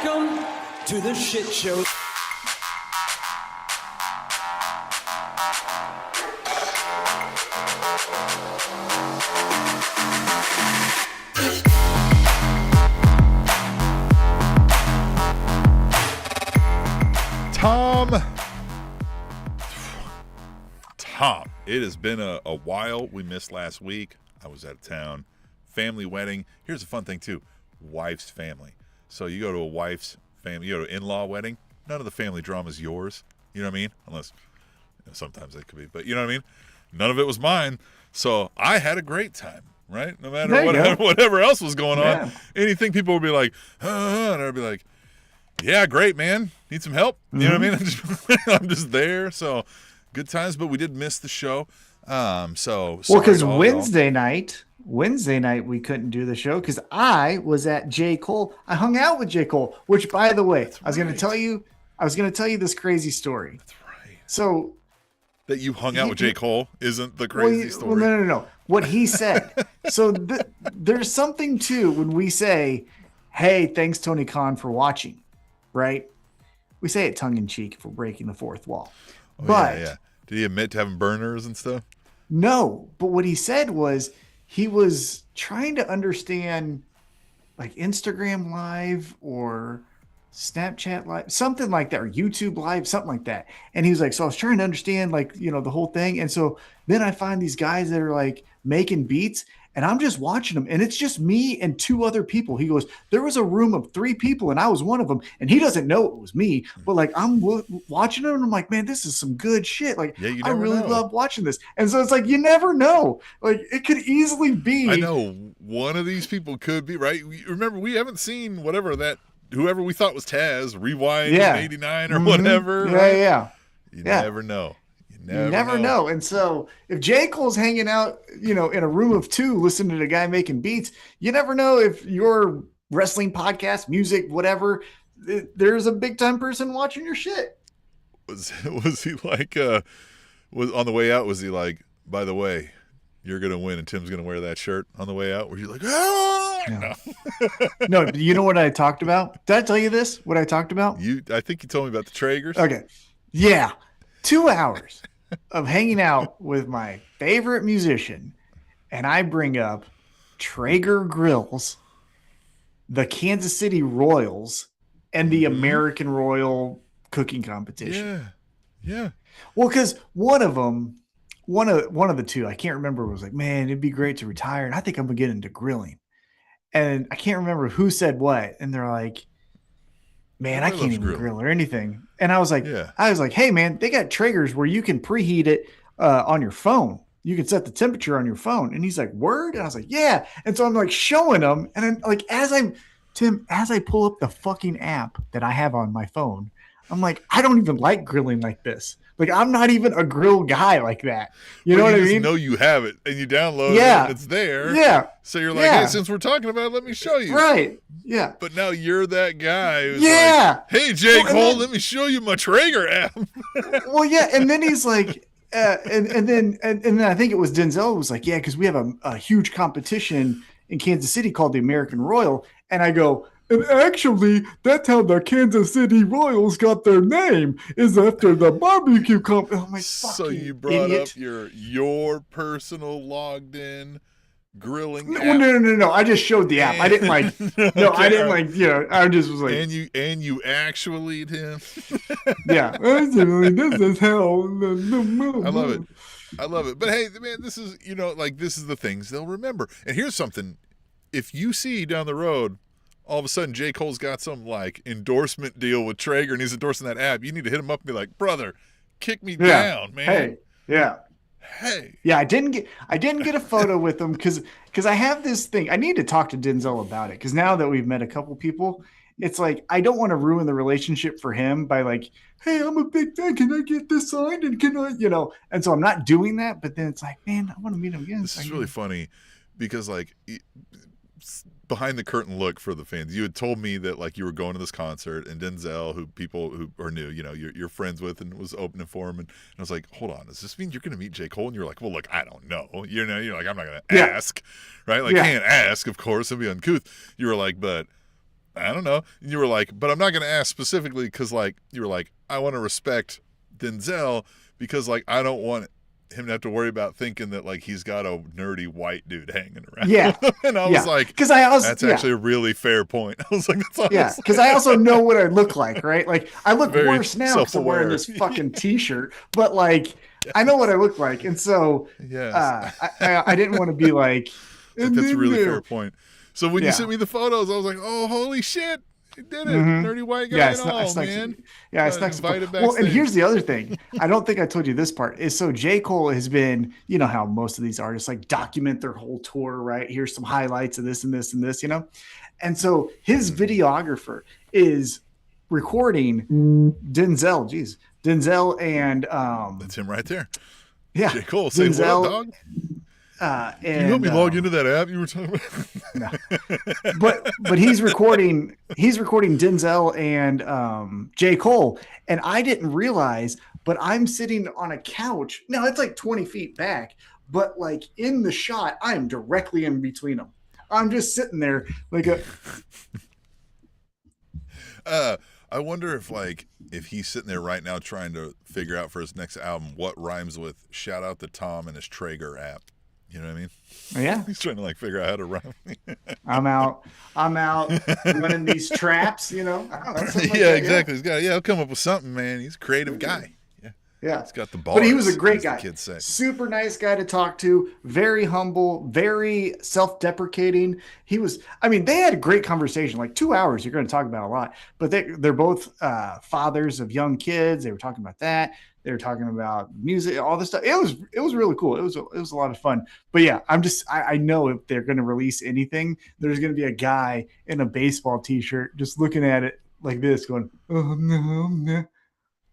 Welcome to the shit show. Tom, it has been a while. We missed last week. I was out of town. Family wedding. Here's a fun thing, too. Wife's family. So you go to a wife's family, you go to an in-law wedding, none of the family drama is yours. You know what I mean? Unless, sometimes it could be. But you know what I mean? None of it was mine. So I had a great time, right? No matter whatever else was going on. Anything people would be like, and I'd be like, yeah, great, man. Need some help? Mm-hmm. You know what I mean? I'm just there. So good times, but we did miss the show. Because Wednesday night we couldn't do the show because I was at J. Cole. I hung out with J. Cole, which, by the way, I was going to tell you this crazy story. That's right. So that you hung out with J. Cole isn't the crazy story. Well, no. What he said. So there's something too when we say, "Hey, thanks Tony Khan for watching," right? We say it tongue in cheek if we're breaking the fourth wall. Yeah. Did he admit to having burners and stuff? No, but what he said was he was trying to understand like Instagram Live or Snapchat Live, something like that, or YouTube Live, something like that. And he was like, so I was trying to understand like, the whole thing. And so then I find these guys that are like making beats and I'm just watching them and it's just me and two other people. He goes, there was a room of 3 people and I was one of them and he doesn't know it was me, but like I'm watching them and I'm like, man, this is some good shit. Like I really love watching this. And so it's like, you never know, like it could easily be. I know one of these people could be right. Remember, we haven't seen whoever we thought was Taz rewind in 89 or whatever. Yeah. You never know. You never know. And so if J. Cole's hanging out, in a room of 2 listening to a guy making beats, you never know if your wrestling podcast, music, whatever, there's a big time person watching your shit. Was he like, was on the way out, was he like, by the way, you're going to win and Tim's going to wear that shirt on the way out? Were you like, No. No, you know what I talked about? Did I tell you this? What I talked about? I think you told me about the Traegers. Okay. Yeah. 2 hours of hanging out with my favorite musician, and I bring up Traeger grills, the Kansas City Royals, and the American Royal cooking competition. Yeah. Well, because one of the 2, I can't remember, was like, man, it'd be great to retire, and I think I'm gonna get into grilling. And I can't remember who said what, and they're like, man, I can't even grill or anything. And I was like, hey man, they got Traegers where you can preheat it on your phone. You can set the temperature on your phone. And he's like, word? And I was like, yeah. And so I'm like showing them. And then like, as I pull up the fucking app that I have on my phone, I'm like, I don't even like grilling like this. Like, I'm not even a grill guy like that. You know what I mean? You know you have it and you download it and it's there. Yeah. So you're like, hey, since we're talking about it, let me show you. Right. Yeah. But now you're that guy who's like, hey, J. Cole, let me show you my Traeger app. Well, yeah. And then he's like, and then I think it was Denzel was like, yeah, because we have a huge competition in Kansas City called the American Royal. And I go, and actually, that's how the Kansas City Royals got their name, is after the barbecue comp. Oh my So you brought up your personal logged in grilling app? No. I just showed the app. I didn't like. No, I didn't like. I just was like. And you actually him. Yeah, this is how. I love it. But hey, man, this is this is the things they'll remember. And here's something: if you see down the road, all of a sudden J. Cole's got some like endorsement deal with Traeger and he's endorsing that app, you need to hit him up and be like, brother, kick me down, man. Hey. Yeah, I didn't get a photo with him because I have this thing. I need to talk to Denzel about it because now that we've met a couple people, it's like I don't want to ruin the relationship for him by like, hey, I'm a big fan. Can I get this signed? And can I, And so I'm not doing that. But then it's like, man, I want to meet him again. This is really funny because like behind the curtain look for the fans, you had told me that like you were going to this concert and Denzel, who people who are new, you're friends with and was opening for him. And I was like, hold on, does this mean you're going to meet J. Cole? And you're like, well, look, I don't know. You're like, I'm not going to ask, right? Like, can't ask, of course, it'd be uncouth. You were like, but I don't know. And you were like, but I'm not going to ask specifically because, like, you were like, I want to respect Denzel because, like, I don't want him to have to worry about thinking that, like, he's got a nerdy white dude hanging around. Yeah. And I was like, because I also, that's actually a really fair point. I was like, that's honestly. Yeah, because I also know what I look like, right? Like, I look Very worse now because I'm wearing this fucking t-shirt, but like, I know what I look like. And so Yes. I didn't want to be like, that's a really fair point. So when Yeah. you sent me the photos, I was like, oh, holy shit. He did it. Nerdy white guy and all, man. Yeah, it's next. Invited Well, and backstage. here's the other thing. I don't think I told you this part is so J. Cole has been, you know how most of these artists like document their whole tour, right? Here's some highlights of this and this and this, you know? And so his videographer is recording Denzel and That's him right there. yeah, J. Cole, say Denzel, what, dog? And, Can you help me log into that app you were talking about? No. But he's recording Denzel and J. Cole, and I didn't realize, but I'm sitting on a couch. Now it's like 20 feet back, but like in the shot, I am directly in between them. I'm just sitting there like a. I wonder if he's sitting there right now trying to figure out for his next album what rhymes with shout out to Tom and his Traeger app. You know what I mean? Yeah. He's trying to like figure out how to rhyme. I'm out running these traps, you know? I don't know, something like Yeah, that, exactly. He'll come up with something, man. He's a creative guy. Yeah. He's got the balls. But he was a great guy. Kids say. Super nice guy to talk to. Very humble, very self-deprecating. They had a great conversation. Like 2 hours, you're going to talk about a lot. But they're both fathers of young kids. They were talking about that. They were talking about music, all this stuff. It was really cool. It was a lot of fun. But yeah, I know if they're going to release anything, there's going to be a guy in a baseball t-shirt just looking at it like this going, oh, no.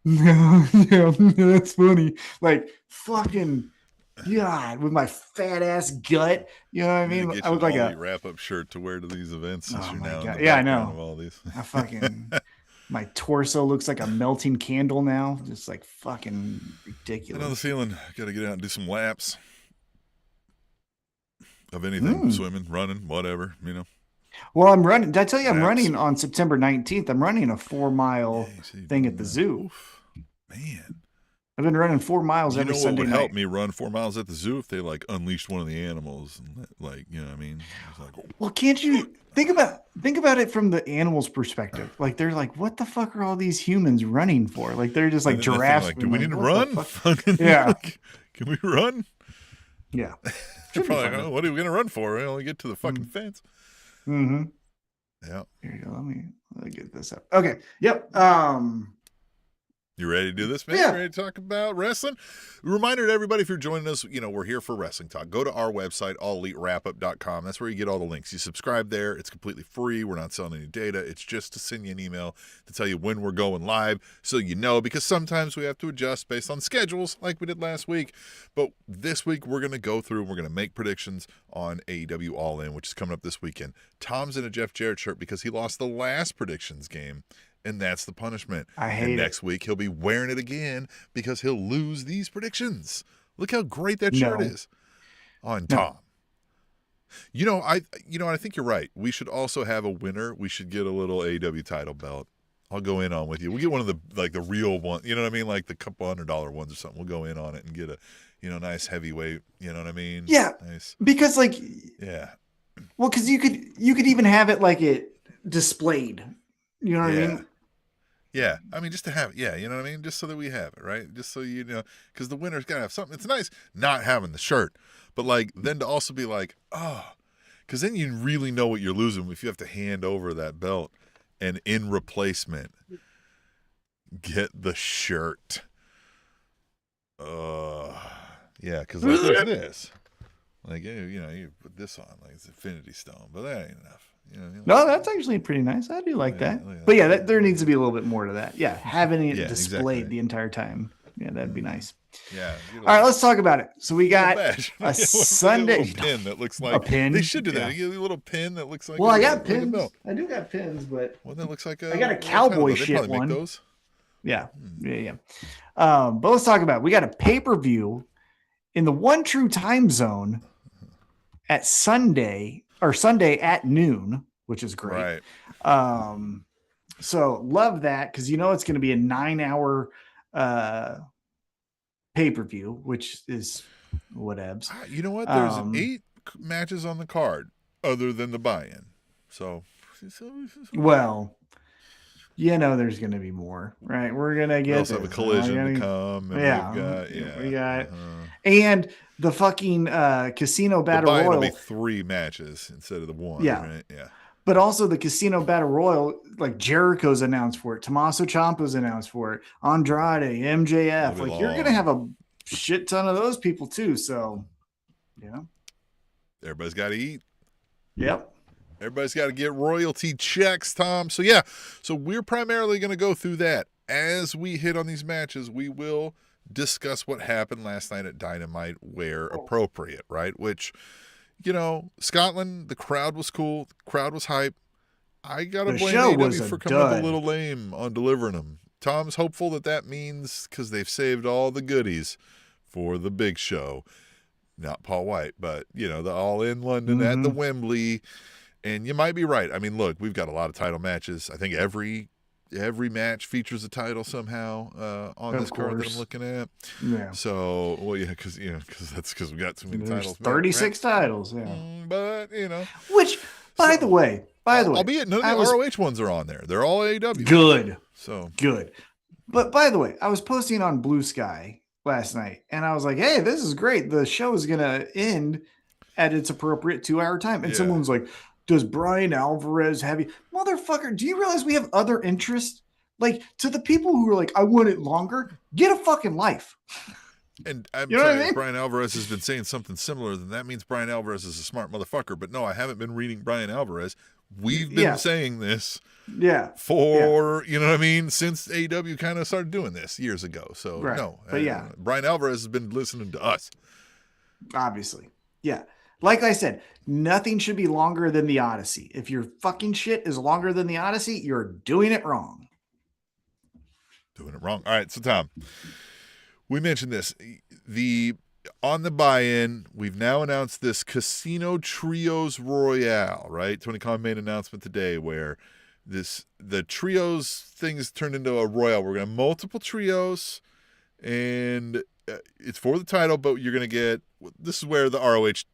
No, that's funny. Like fucking God, with my fat ass gut. You know what I mean? I look like a wrap-up shirt to wear to these events. Since you're now in the yeah, I know. of all these. I fucking my torso looks like a melting candle now. Just like fucking ridiculous. I know the feeling. Got to get out and do some laps of anything, swimming, running, whatever. You know. Well, I'm running. Did I tell you I'm running on September 19th? I'm running a 4-mile thing at the zoo. Oof. Man, I've been running 4 miles every Sunday would night. help me run 4 miles at the zoo if they like unleashed one of the animals and like, you know what I mean? Well, can't you think about it from the animals' perspective? Like they're like, what the fuck are all these humans running for? Like they're just like giraffes. Like, do we need to run? Yeah. Can we run? Yeah. They're probably like, what are we gonna run for? We only get to the fucking fence. Mm-hmm. Yeah. Here you go. Let me get this up. Okay. Yep. You ready to do this, man? Yeah. You ready to talk about wrestling? Reminder to everybody, if you're joining us, we're here for wrestling talk. Go to our website, allelitewrapup.com. That's where you get all the links. You subscribe there. It's completely free. We're not selling any data. It's just to send you an email to tell you when we're going live so you know, because sometimes we have to adjust based on schedules like we did last week. But this week, we're going to go through and we're going to make predictions on AEW All In, which is coming up this weekend. Tom's in a Jeff Jarrett shirt because he lost the last predictions game. And that's the punishment. I hate it. Next week, he'll be wearing it again because he'll lose these predictions. Look how great that shirt is on Tom. I think you're right. We should also have a winner. We should get a little AEW title belt. I'll go in on with you. We'll get one of the real one. You know what I mean? Like the couple $100 ones or something. We'll go in on it and get a, nice heavyweight. You know what I mean? Yeah. Nice. Because yeah. Well, because you could even have it like it displayed. You know what I mean? Yeah, I mean, just to have it. Yeah, you know what I mean? Just so that we have it, right? Just so because the winner's got to have something. It's nice not having the shirt, but then to also be like, because then you really know what you're losing if you have to hand over that belt and in replacement, get the shirt. Yeah, because like there's this. Like, you put this on, like it's Infinity Stone, but that ain't enough. No, that's actually pretty nice. I do like that. But yeah, there needs to be a little bit more to that. Yeah, having it displayed the entire time. Yeah, that'd be nice. Yeah. All right, let's talk about it. So we got a Sunday a little pin that looks like a pin. They should do that. You get a little pin that looks like. Well, I got pins. I do got pins, but that looks like I got a cowboy shit one. Those. Yeah. But let's talk about it. We got a pay-per-view in the One True Time Zone at Sunday at noon which is great. Right. So love that because it's going to be a 9-hour pay-per-view, which is whatevs. You know what? There's 8 matches on the card other than the buy-in. So well, there's going to be more, right? We're going to get we also have a collision to come. And we got and the fucking Casino Battle Royal. Royal. Will be 3 matches instead of the 1. Yeah. Right? Yeah. But also the Casino Battle Royal, like Jericho's announced for it. Tommaso Ciampa's announced for it. Andrade, MJF. Like you're going to have a shit ton of those people too. So, everybody's got to eat. Yep. Everybody's got to get royalty checks, Tom. So, yeah. So we're primarily going to go through that. As we hit on these matches, we will discuss what happened last night at Dynamite where appropriate, right? Which, Scotland, the crowd was cool. The crowd was hype. I got to blame AEW for coming up a little lame on delivering them. Tom's hopeful that means because they've saved all the goodies for the big show. Not Paul White, but, the All In London at the Wembley. And you might be right. I mean, look, we've got a lot of title matches. I think every match features a title somehow on this card that I'm looking at. Yeah. So, because we got too many titles. 36 titles, yeah. But, Which, by the way, albeit none of the ROH ones are on there. They're all AEW. Good. So good. But by the way, I was posting on Blue Sky last night, and I was like, hey, this is great. The show is going to end at its appropriate 2-hour time. And someone's like, does Brian Alvarez have you? Motherfucker, do you realize we have other interests? Like, to the people who are like, I want it longer, get a fucking life. And I'm sorry, Brian Alvarez has been saying something similar, then that means Brian Alvarez is a smart motherfucker. But no, I haven't been reading Brian Alvarez. We've been saying this for, you know what I mean, since AEW kind of started doing this years ago. So, no. But Brian Alvarez has been listening to us. Obviously. Yeah. Like I said, nothing should be longer than the Odyssey. If your fucking shit is longer than the Odyssey, you're doing it wrong. Doing it wrong. All right, so Tom, we mentioned this. On the buy-in, we've now announced this Casino Trios Royale, right? Tony Khan made an announcement today where the trios things turned into a royale. We're going to have multiple trios, and it's for the title, but you're going to get – this is where the ROH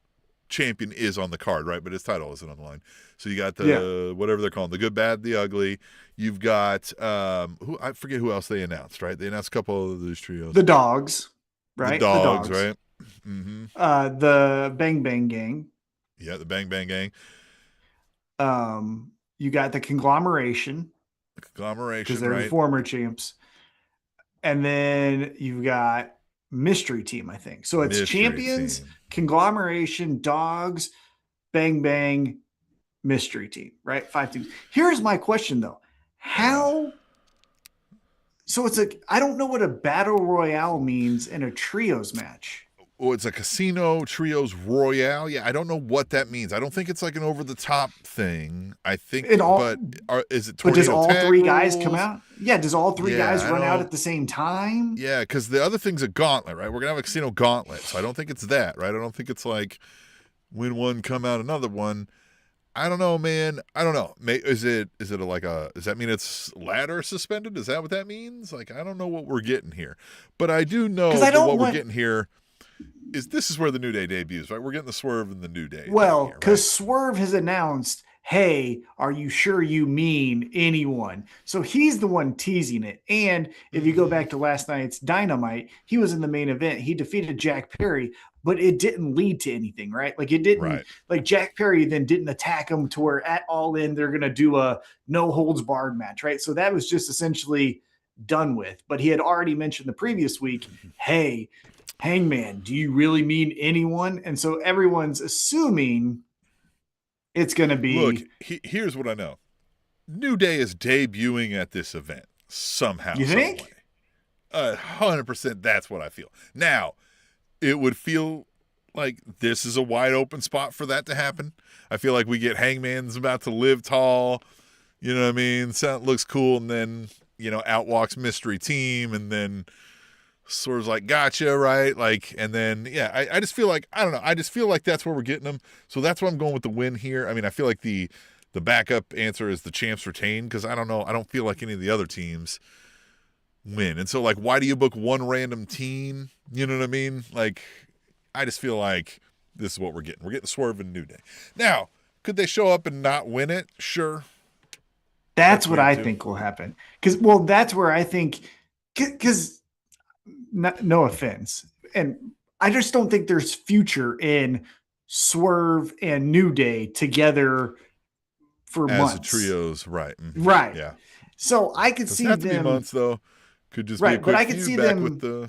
champion is on the card, right? But his title isn't on the line. So you got the whatever they're calling, the good, bad, the ugly. You've got I forget who else they announced, right? They announced a couple of these trios. The Dogs, right? The dogs, right? Mm-hmm. The Bang Bang Gang. Yeah, the Bang Bang Gang. You got the Conglomeration. Because they're the former champs. And then you've got Mystery Team, I think. So it's Champions, Conglomeration, Dogs, Bang Bang, Mystery Team, right? 5 teams. Here's my question though. So I don't know what a battle royale means in a trios match. Well, it's a Casino Trios Royale. Yeah, I don't know what that means. I don't think it's like an over-the-top thing. I think, is it Tornado But does all tag three guys rules? come out? Yeah, does all three guys run out at the same time? Yeah, because the other thing's a gauntlet, right? We're going to have a Casino Gauntlet, so I don't think it's that, right? I don't think it's like win one, come out another one. I don't know, man. I don't know. Does that mean it's ladder suspended? Is that what that means? Like, I don't know what we're getting here. But I do know we're getting here this is where the New Day debuts, right? We're getting the Swerve and the New Day. Well, because Swerve has announced, hey, are you sure you mean anyone? So he's the one teasing it. And if you go back to last night's Dynamite, he was in the main event. He defeated Jack Perry, but it didn't lead to anything, right? Like it didn't, like Jack Perry then didn't attack him to where at All In, they're going to do a no holds barred match, right? So that was just essentially done with. But he had already mentioned the previous week, hey, Hangman, do you really mean anyone? And so everyone's assuming it's going to be. Look, here's what I know. New Day is debuting at this event somehow. You think? 100%. That's what I feel. Now, it would feel like this is a wide open spot for that to happen. I feel like we get Hangman's about to live tall. You know what I mean? Looks cool. And then, out walks Mystery Team. And then Swerve's like, gotcha, right? Like, and then, I just feel like, I don't know. I just feel like that's where we're getting them. So that's why I'm going with the win here. I mean, I feel like the The backup answer is the champs retain, because I don't know. I don't feel like any of the other teams win. And so, like, why do you book one random team? You know what I mean? Like, I just feel like this is what we're getting. We're getting Swerve and New Day. Now, could they show up and not win it? Sure. That's what I think will happen. Because, that's where I think, because no offense, and I just don't think there's future in Swerve and New Day together for months. As the trios, right. Mm-hmm. Right. Yeah. So I could see them. To be months, though. Could just right, be a quick but I could see them with the.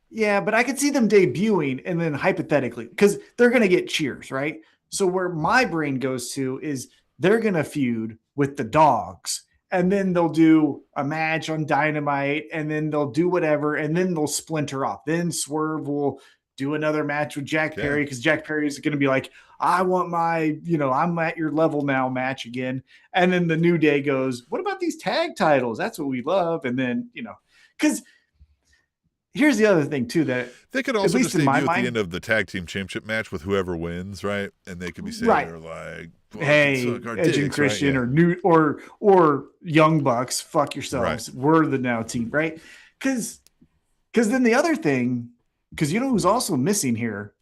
Yeah, but I could see them debuting and then hypothetically, because they're going to get cheers, right? So where my brain goes to is they're going to feud with the Dogs, and then they'll do a match on Dynamite, and then they'll do whatever, and then they'll splinter off. Then Swerve will do another match with Jack Perry, because Jack Perry is going to be like, I want my, I'm at your level now match again. And then the New Day goes, what about these tag titles? That's what we love. And then, because here's the other thing too, that they could also just debut at the end of the tag team championship match with whoever wins, right? And they could be saying they're like, hey, Edge and Christian, right? or Young Bucks, fuck yourselves. Right. We're the now team, right? Because then the other thing, because who's also missing here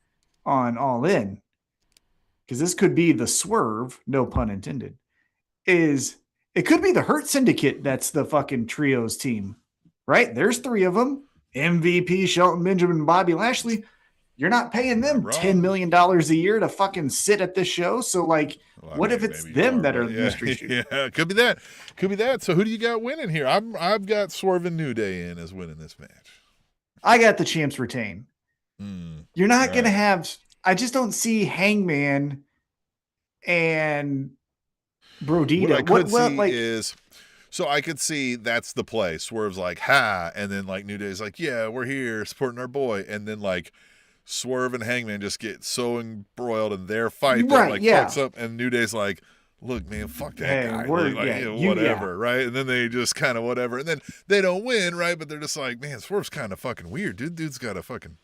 on All In, because this could be the Swerve, no pun intended, is it could be the Hurt Syndicate that's the fucking trios team, right? There's 3 of them. MVP, Shelton Benjamin, and Bobby Lashley. You're not paying them $10 million a year to fucking sit at this show. So, what if it's them that are the mystery shoot? Yeah, could be that. Could be that. So, who do you got winning here? I've got Swerve and New Day in as winning this match. I got the champs retain. You're not going to have. I just don't see Hangman and Brodita. What I could see is. So I could see that's the play. Swerve's like, ha, and then New Day's like, yeah, we're here supporting our boy, and then Swerve and Hangman just get so embroiled in their fight that fucks up, and New Day's like, look, man, fuck that guy, whatever, right? And then they just kind of whatever, and then they don't win, right? But they're just like, man, Swerve's kind of fucking weird, dude. Dude's got a fucking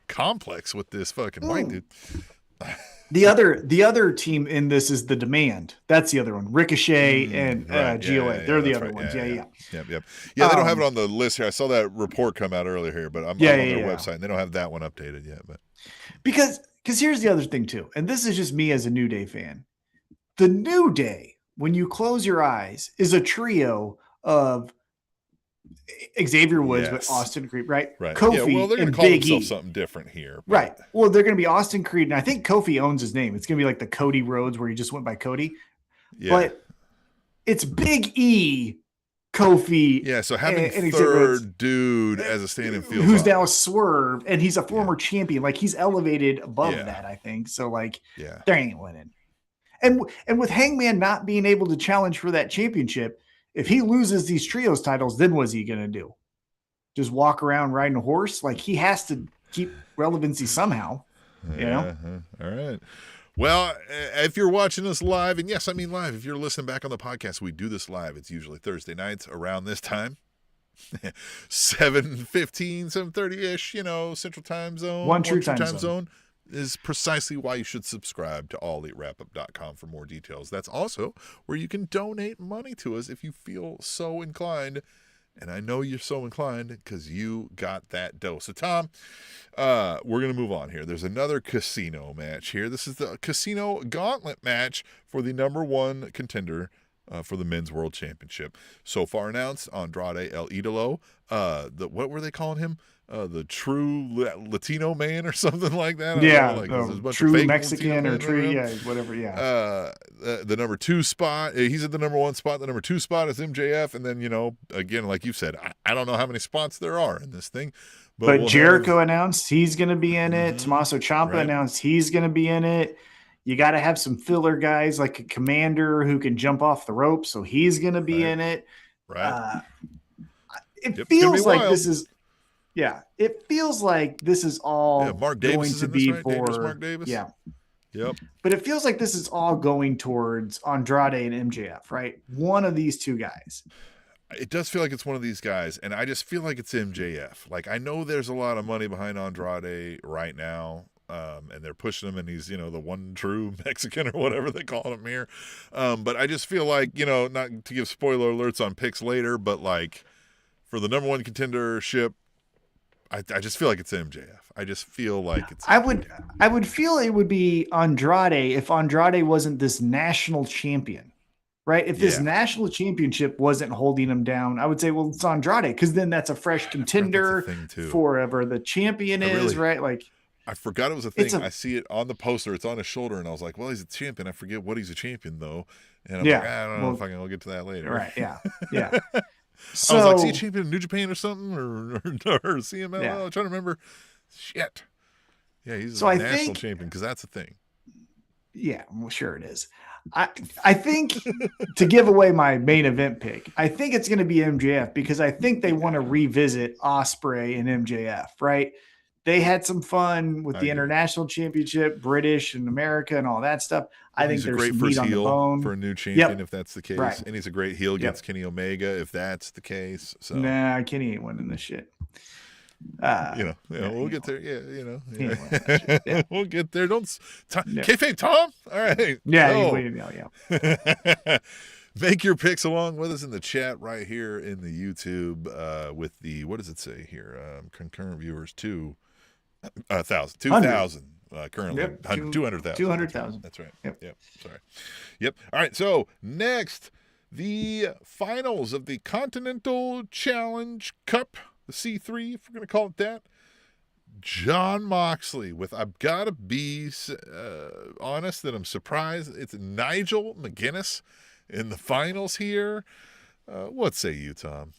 complex with this fucking white dude. The other team in this is the Demand. That's the other one. Ricochet and GOA. They're the other ones. Yeah. Yep. Yeah, they don't have it on the list here. I saw that report come out earlier here, but I'm on their website, and they don't have that one updated yet. But because here's the other thing too, and this is just me as a New Day fan. The New Day, when you close your eyes, is a trio of Xavier Woods, but Austin Creed, right? Kofi, they're going to call themselves something different here, but. Right? Well, they're going to be Austin Creed, and I think Kofi owns his name. It's going to be like the Cody Rhodes, where he just went by Cody. Yeah. But it's Big E, Kofi. Yeah, so having and third dude as a stand-in field, who's now Swerve, and he's a former champion. He's elevated above that, I think. So there ain't winning. And with Hangman not being able to challenge for that championship. If he loses these trios titles, then what's he going to do? Just walk around riding a horse? He has to keep relevancy somehow, All right. Well, if you're watching us live, and yes, I mean live, if you're listening back on the podcast, we do this live. It's usually Thursday nights around this time. 7:15, 7:30-ish, Central Time Zone. One true time zone. Is precisely why you should subscribe to allelitewrapup.com for more details. That's also where you can donate money to us if you feel so inclined. And I know you're so inclined because you got that dough. So, Tom, we're going to move on here. There's another casino match here. This is the casino gauntlet match for the number 1 contender for the Men's World Championship. So far announced, Andrade El Idolo. What were they calling him? The true Latino man or something like that. True Mexican or true, whatever. The number 2 spot, he's at the number 1 spot. The number 2 spot is MJF, and then again, like you said, I don't know how many spots there are in this thing, but Jericho announced he's going to be in it. Tommaso Ciampa announced he's going to be in it. You got to have some filler guys like a commander who can jump off the rope, so he's going to be in it. Right. It feels like this is. Yeah, it feels like this is all Mark Davis going to be for Mark Davis. Yeah. Yep. But it feels like this is all going towards Andrade and MJF, right? One of these two guys. It does feel like it's one of these guys, and I just feel like it's MJF. I know there's a lot of money behind Andrade right now, and they're pushing him, and he's, the one true Mexican or whatever they call him here. But I just feel like, not to give spoiler alerts on picks later, but like for the number one contendership, I just feel like it's MJF. I just feel like it's. I would feel it would be Andrade if Andrade wasn't this national champion, right? If this national championship wasn't holding him down, I would say, well, it's Andrade, because then that's a fresh contender forever. The champion is right. Like, I forgot it was a thing. I see it on the poster. It's on his shoulder, and I was like, well, he's a champion. I forget what he's a champion though, and I'm like, I don't know if I can. We'll get to that later. Right? Yeah. So, I was like, is he a champion in New Japan or something, or CMLL? I'm trying to remember. Shit. Yeah, he's a national champion, because that's a thing. Yeah, well, sure it is. I think to give away my main event pick, I think it's going to be MJF, because I think they want to revisit Ospreay and MJF, right? They had some fun with the international championship, British and America and all that stuff. I think there's some meat on the bone for a new champion if that's the case. And he's a great heel against Kenny Omega if that's the case. So nah, Kenny ain't winning this shit. We'll get there. Yeah, we'll get there. Kayfabe Tom. All right. Yeah. Make your picks along with us in the chat right here in the YouTube with the, what does it say here? Concurrent viewers 2,000 currently. 200,000. 200,000. That's right. Yep. Sorry. Yep. All right. So next, the finals of the Continental Challenge Cup, the C3, if we're going to call it that. Jon Moxley with, I've got to be honest that I'm surprised. It's Nigel McGuinness in the finals here. What say you, Tom?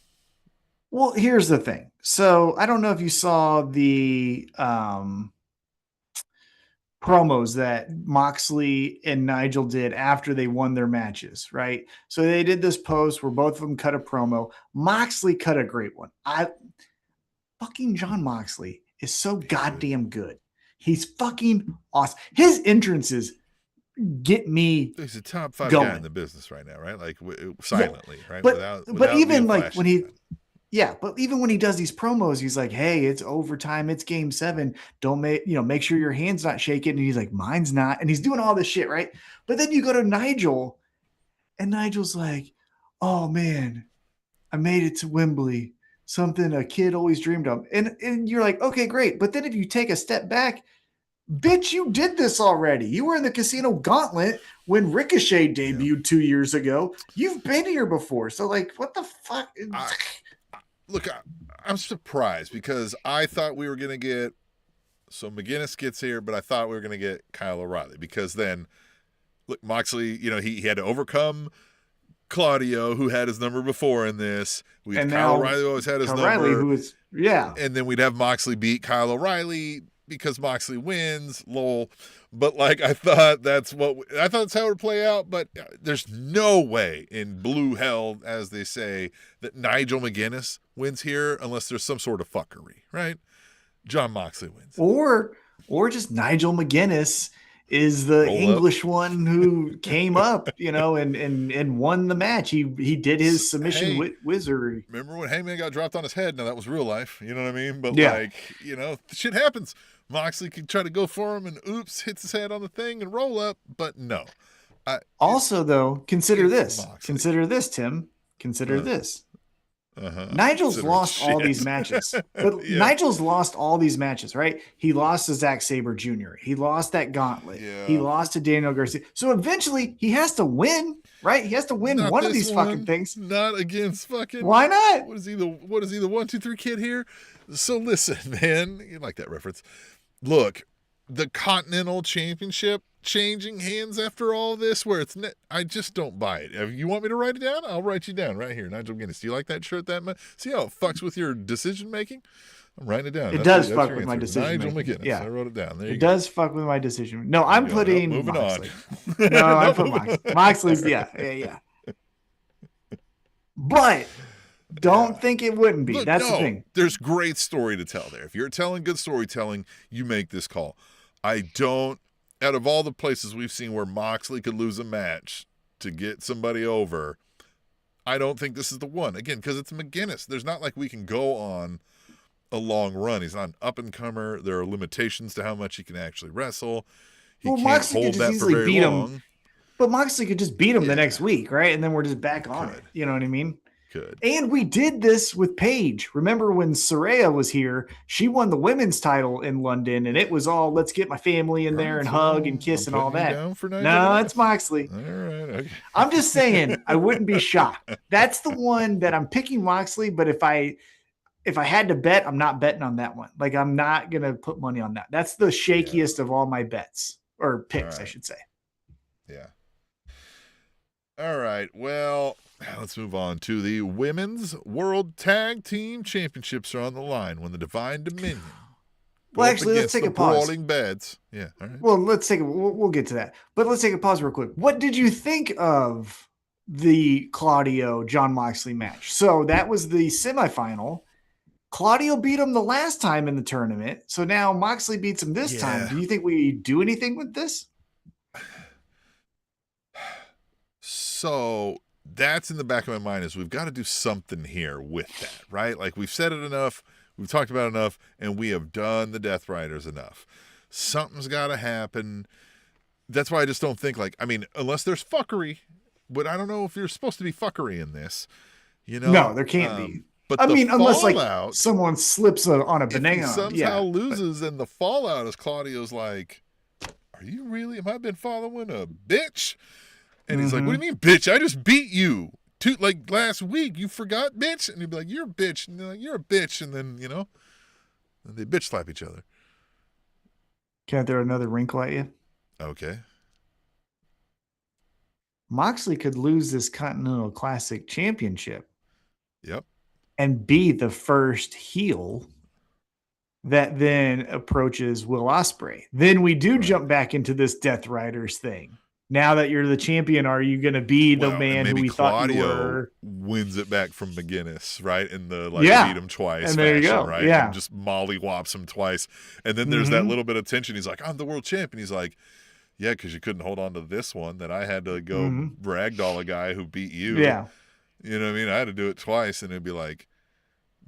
Well, here's the thing. So I don't know if you saw the promos that Moxley and Nigel did after they won their matches, right? So they did this post where both of them cut a promo. Moxley cut a great one. Fucking Jon Moxley is so goddamn good. He's fucking awesome. His entrances get me. He's a top 5 going. guy in the business right now, right? Like silently, right? But even like when he. Yeah, but even when he does these promos, he's like, "Hey, it's overtime. It's game 7. Don't make sure your hand's not shaking." And he's like, "Mine's not." And he's doing all this shit, right? But then you go to Nigel, and Nigel's like, "Oh man, I made it to Wembley. Something a kid always dreamed of." And you're like, "Okay, great." But then if you take a step back, bitch, you did this already. You were in the Casino Gauntlet when Ricochet debuted 2 years ago. You've been here before. So like, what the fuck? Look, I'm surprised, because I thought we were going to get, so McGuinness gets here, but I thought we were going to get Kyle O'Reilly, because then, look, Moxley, he had to overcome Claudio, who had his number before in this. Kyle O'Reilly always had his number. And then we'd have Moxley beat Kyle O'Reilly because Moxley wins, lol. But like, I thought that's how it would play out. But there's no way in blue hell, as they say, that Nigel McGuinness wins here unless there's some sort of fuckery, right? Jon Moxley wins. Or just Nigel McGuinness is the English one who came up, and won the match. He did his submission wizardry. Remember when Hangman got dropped on his head? Now that was real life, you know what I mean? But shit happens. Moxley could try to go for him and oops, hits his head on the thing and roll up, but no. Though, consider this. Moxley. Consider this, Tim. Consider this. Nigel's lost all these matches. But Nigel's lost all these matches, right? He lost to Zack Sabre Jr. He lost that gauntlet. Yeah. He lost to Daniel Garcia. So eventually he has to win, right? He has to win one of these fucking things. Not against fucking. Why not? What is he, the 1, 2, 3 kid here? So listen, man. You like that reference. Look, the Continental Championship changing hands after all this, where I just don't buy it. If you want me to write it down, I'll write you down right here. Nigel McGuinness, do you like that shirt that much? See how it fucks with your decision making? I'm writing it down. It does fuck with my decision Nigel making. McGuinness. Yeah. I wrote it down. There you go. It does fuck with my decision. No, I'm putting moving Moxley. on. No, I put Moxley. Moxley's yeah. But don't think it wouldn't be. Look, that's the thing. There's great story to tell there. If you're telling good storytelling, you make this call. Out of all the places we've seen where Moxley could lose a match to get somebody over, I don't think this is the one. Again, because it's McGuinness. There's not like we can go on a long run. He's not an up-and-comer. There are limitations to how much he can actually wrestle. He can't Moxley could hold just that for easily very beat long. him. But Moxley could just beat him the Yeah. next week, right? And then we're just back on it. You know what I mean? Could. And we did this with Paige. Remember when Saraya was here? She won the women's title in London, and it was all let's get my family in there and hug and kiss and all that. No, it's Moxley. All right. Okay. I'm just saying, I wouldn't be shocked. That's the one that I'm picking Moxley, but if I had to bet, I'm not betting on that one. Like, I'm not going to put money on that. That's the shakiest of all my bets, or picks, I should say. Yeah. All right. Well, let's move on to the Women's World Tag Team Championships are on the line when the Divine Dominion. Well, actually, let's take a pause. Brawling Beds. Yeah. All right. Well, we'll get to that. But let's take a pause real quick. What did you think of the Claudio Jon Moxley match? So that was the semifinal. Claudio beat him the last time in the tournament. So now Moxley beats him this time. Do you think we do anything with this? So that's in the back of my mind, is we've got to do something here with that, right? Like, we've said it enough, we've talked about it enough, and we have done the Death Riders enough. Something's got to happen. That's why I just don't think, like, I mean, unless there's fuckery, but I don't know if you're supposed to be fuckery in this. You know? No, there can't be. But I mean, unless like someone slips on a banana. If he somehow loses, and the fallout is Claudio's like, are you really, have I been following a bitch? And he's like, what do you mean, bitch? I just beat you. Like last week, you forgot, bitch? And he'd be like, you're a bitch. And they're like, you're a bitch. And then, you know, they bitch slap each other. Can I throw another wrinkle at you? Okay. Moxley could lose this Continental Classic Championship. Yep. And be the first heel that then approaches Will Ospreay. Then we do jump back into this Death Riders thing. Now that you're the champion, are you going to be the man who we thought you were? Wins it back from McGuinness, right? In the beat him twice, and there you go, right? Yeah, and just mollywops him twice, and then there's that little bit of tension. He's like, "I'm the world champion." He's like, "Yeah, because you couldn't hold on to this one that I had to go ragdoll a guy who beat you." Yeah, you know what I mean? I had to do it twice, and it'd be like,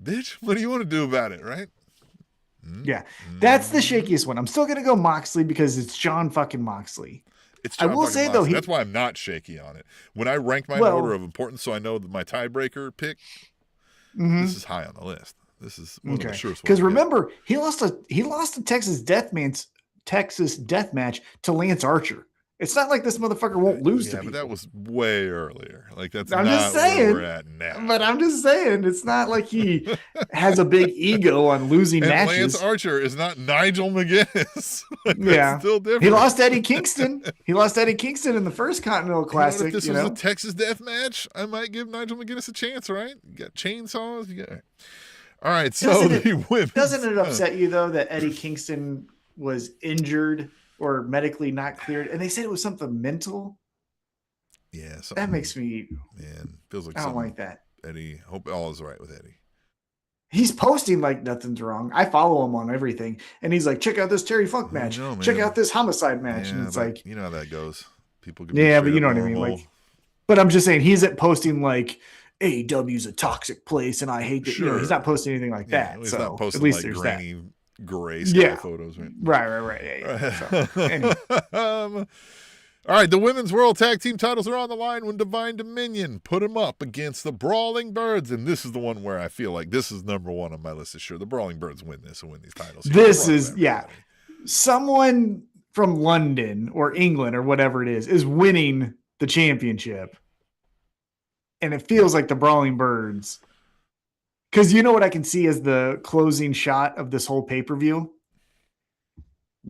"Bitch, what do you want to do about it?" Right? Yeah, that's the shakiest one. I'm still gonna go Moxley because it's Jon fucking Moxley. I will say Moxley. Though, that's why I'm not shaky on it. When I rank my order of importance, so I know my tiebreaker pick, this is high on the list. This is one of the surest. Because remember, he lost a Texas death match to Lance Archer. It's not like this motherfucker won't lose to people. But that was way earlier. Like, that's I'm not just saying, where we're at now. But I'm just saying, it's not like he has a big ego on losing matches. Lance Archer is not Nigel McGuinness. Yeah, still different. He lost Eddie Kingston. He lost Eddie Kingston in the first Continental Classic. If this was a Texas death match, I might give Nigel McGuinness a chance, right? You got chainsaws. You got... All right, so doesn't it upset you, though, that Eddie Kingston was injured or medically not cleared, and they said it was something mental? Yeah, that makes me. Man, feels like I don't like that. Eddie, hope all is right with Eddie. He's posting like nothing's wrong. I follow him on everything, and he's like, "Check out this Terry Funk match. Check out this Homicide match." And it's like, you know how that goes. People get but you know what I mean. Like, but I'm just saying, he's at posting like AEW's a toxic place, and I hate that. Sure. You know, he's not posting anything like that. He's so not posting at least like there's grainy, that. Gray sky photos, right? Right. Yeah. So, anyway. All right, the Women's World Tag Team titles are on the line when Divine Dominion put them up against the Brawling Birds, and this is the one where I feel like this is number one on my list. Is sure the Brawling Birds win this and win these titles. This is someone from London or England or whatever it is winning the championship, and it feels like the Brawling Birds. Because you know what I can see as the closing shot of this whole pay-per-view?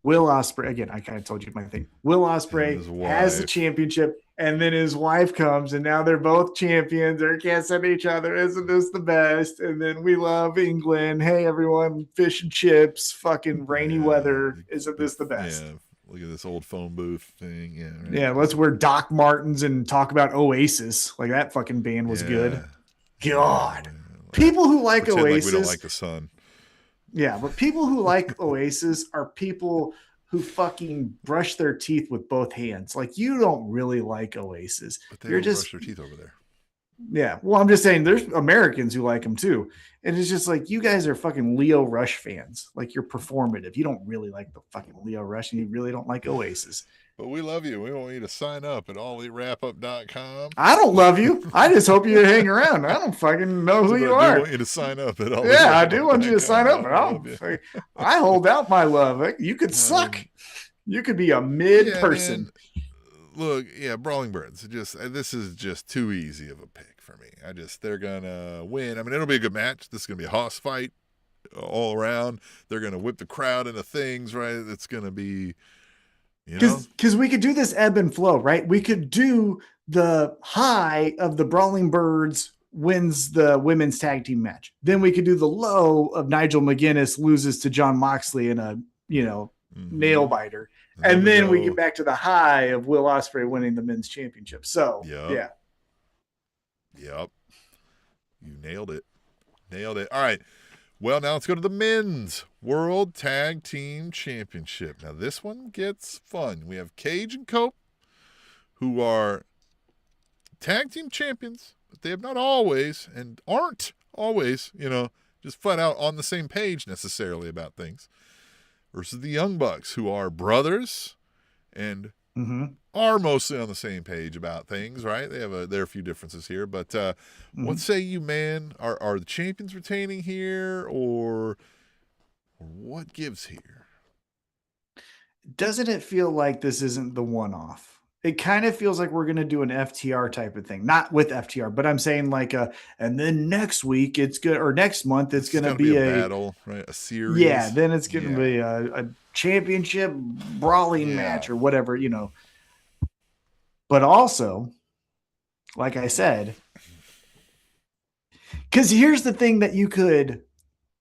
Will Ospreay, again, I kind of told you my thing. Will Ospreay has the championship, and then his wife comes, and now they're both champions. They're kissing each other. Isn't this the best? And then we love England. Hey, everyone, fish and chips, fucking rainy weather. Isn't this the best? Yeah, look at this old phone booth thing. Yeah, right. Yeah, let's wear Doc Martens and talk about Oasis. Like, that fucking band was good. God. People who like Oasis. Like we don't like the sun. Yeah, but people who like Oasis are people who fucking brush their teeth with both hands. Like, you don't really like Oasis. But they You're don't just brush their teeth over there. Yeah. Well, I'm just saying there's Americans who like him too. And it's just like, you guys are fucking Leo Rush fans. Like, you're performative. You don't really like the fucking Leo Rush, and you really don't like Oasis. But we love you. We want you to sign up at allelitewrapup.com. I don't love you. I just hope you hang around. I don't fucking know who you I do are. want you to sign up at Yeah, I do want you to sign up. but I hold out my love. You could suck. You could be a mid person. Man, look, Brawling Birds. This is just too easy of a pick for me. They're gonna win. I mean, it'll be a good match. This is gonna be a hoss fight all around. They're gonna whip the crowd into things, right? It's gonna be, because we could do this ebb and flow, right? We could do the high of the Brawling Birds wins the women's tag team match. Then we could do the low of Nigel McGuinness loses to Jon Moxley in a nail biter. And then we get back to the high of Will Ospreay winning the men's championship. So, yeah. Yep. You nailed it. All right. Well, now let's go to the men's World Tag Team Championship. Now, this one gets fun. We have Cage and Cope, who are tag team champions, but they have not always and aren't always, just flat out on the same page necessarily about things. Versus the Young Bucks, who are brothers and are mostly on the same page about things, right? There are a few differences here, but what say you, man? Are the champions retaining here, or what gives here? Doesn't it feel like this isn't the one-off? It kind of feels like we're going to do an FTR type of thing, not with FTR, but I'm saying and then next week it's good, or next month it's going to be a battle, right? A series. Yeah, then it's going to be a championship brawling match or whatever, But also, like I said, because here's the thing that you could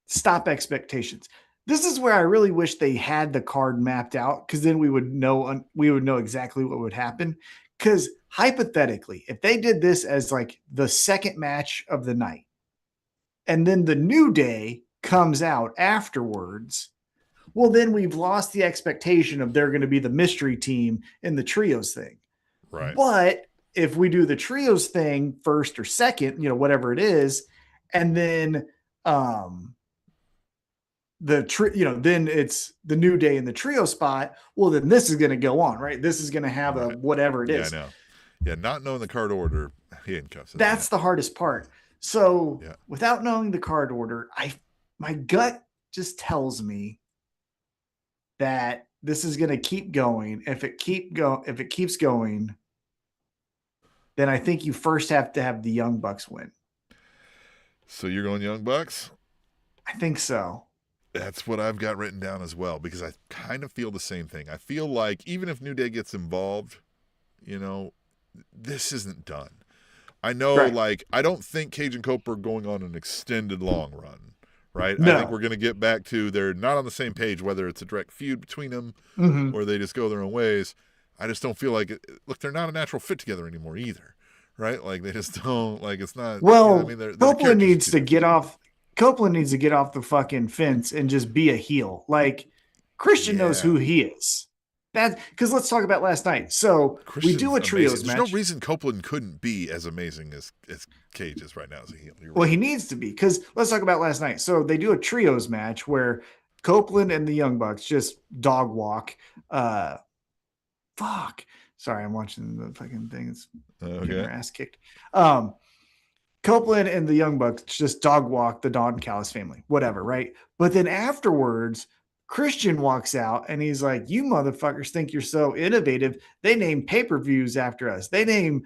stop expectations. This is where I really wish they had the card mapped out, because then we would know exactly what would happen. Because hypothetically, if they did this as like the second match of the night, and then the New Day comes out afterwards, well, then we've lost the expectation of they're going to be the mystery team in the trios thing. Right. But if we do the trios thing first or second, whatever it is, and then then it's the New Day in the trio spot, well, then this is going to go on, right? This is going to have a whatever it is. I know. Yeah, not knowing the card order handcuffs. That's the hardest part. So without knowing the card order, my gut just tells me that this is going to keep going. If it keeps going, then I think you first have to have the Young Bucks win. So you're going Young Bucks? I think so. That's what I've got written down as well, because I kind of feel the same thing. I feel like even if New Day gets involved, this isn't done. I know, I don't think Cage and Cope are going on an extended long run, right? No. I think we're going to get back to they're not on the same page, whether it's a direct feud between them or they just go their own ways. I just don't feel like look, they're not a natural fit together anymore either, right? Like, they just don't, it's not. Well, Copeland needs to get off. Copeland needs to get off the fucking fence and just be a heel. Like, Christian knows who he is. Because let's talk about last night. So we do a trios match. There's no reason Copeland couldn't be as amazing as Cage is right now as a heel. Well, he needs to be, because let's talk about last night. So they do a trios match where Copeland and the Young Bucks just dog walk. Sorry, I'm watching the fucking thing. It's getting their ass kicked. Copeland and the Young Bucks just dog walk the Don Callis family, whatever, right? But then afterwards, Christian walks out and he's like, "You motherfuckers think you're so innovative. They name pay-per-views after us. They name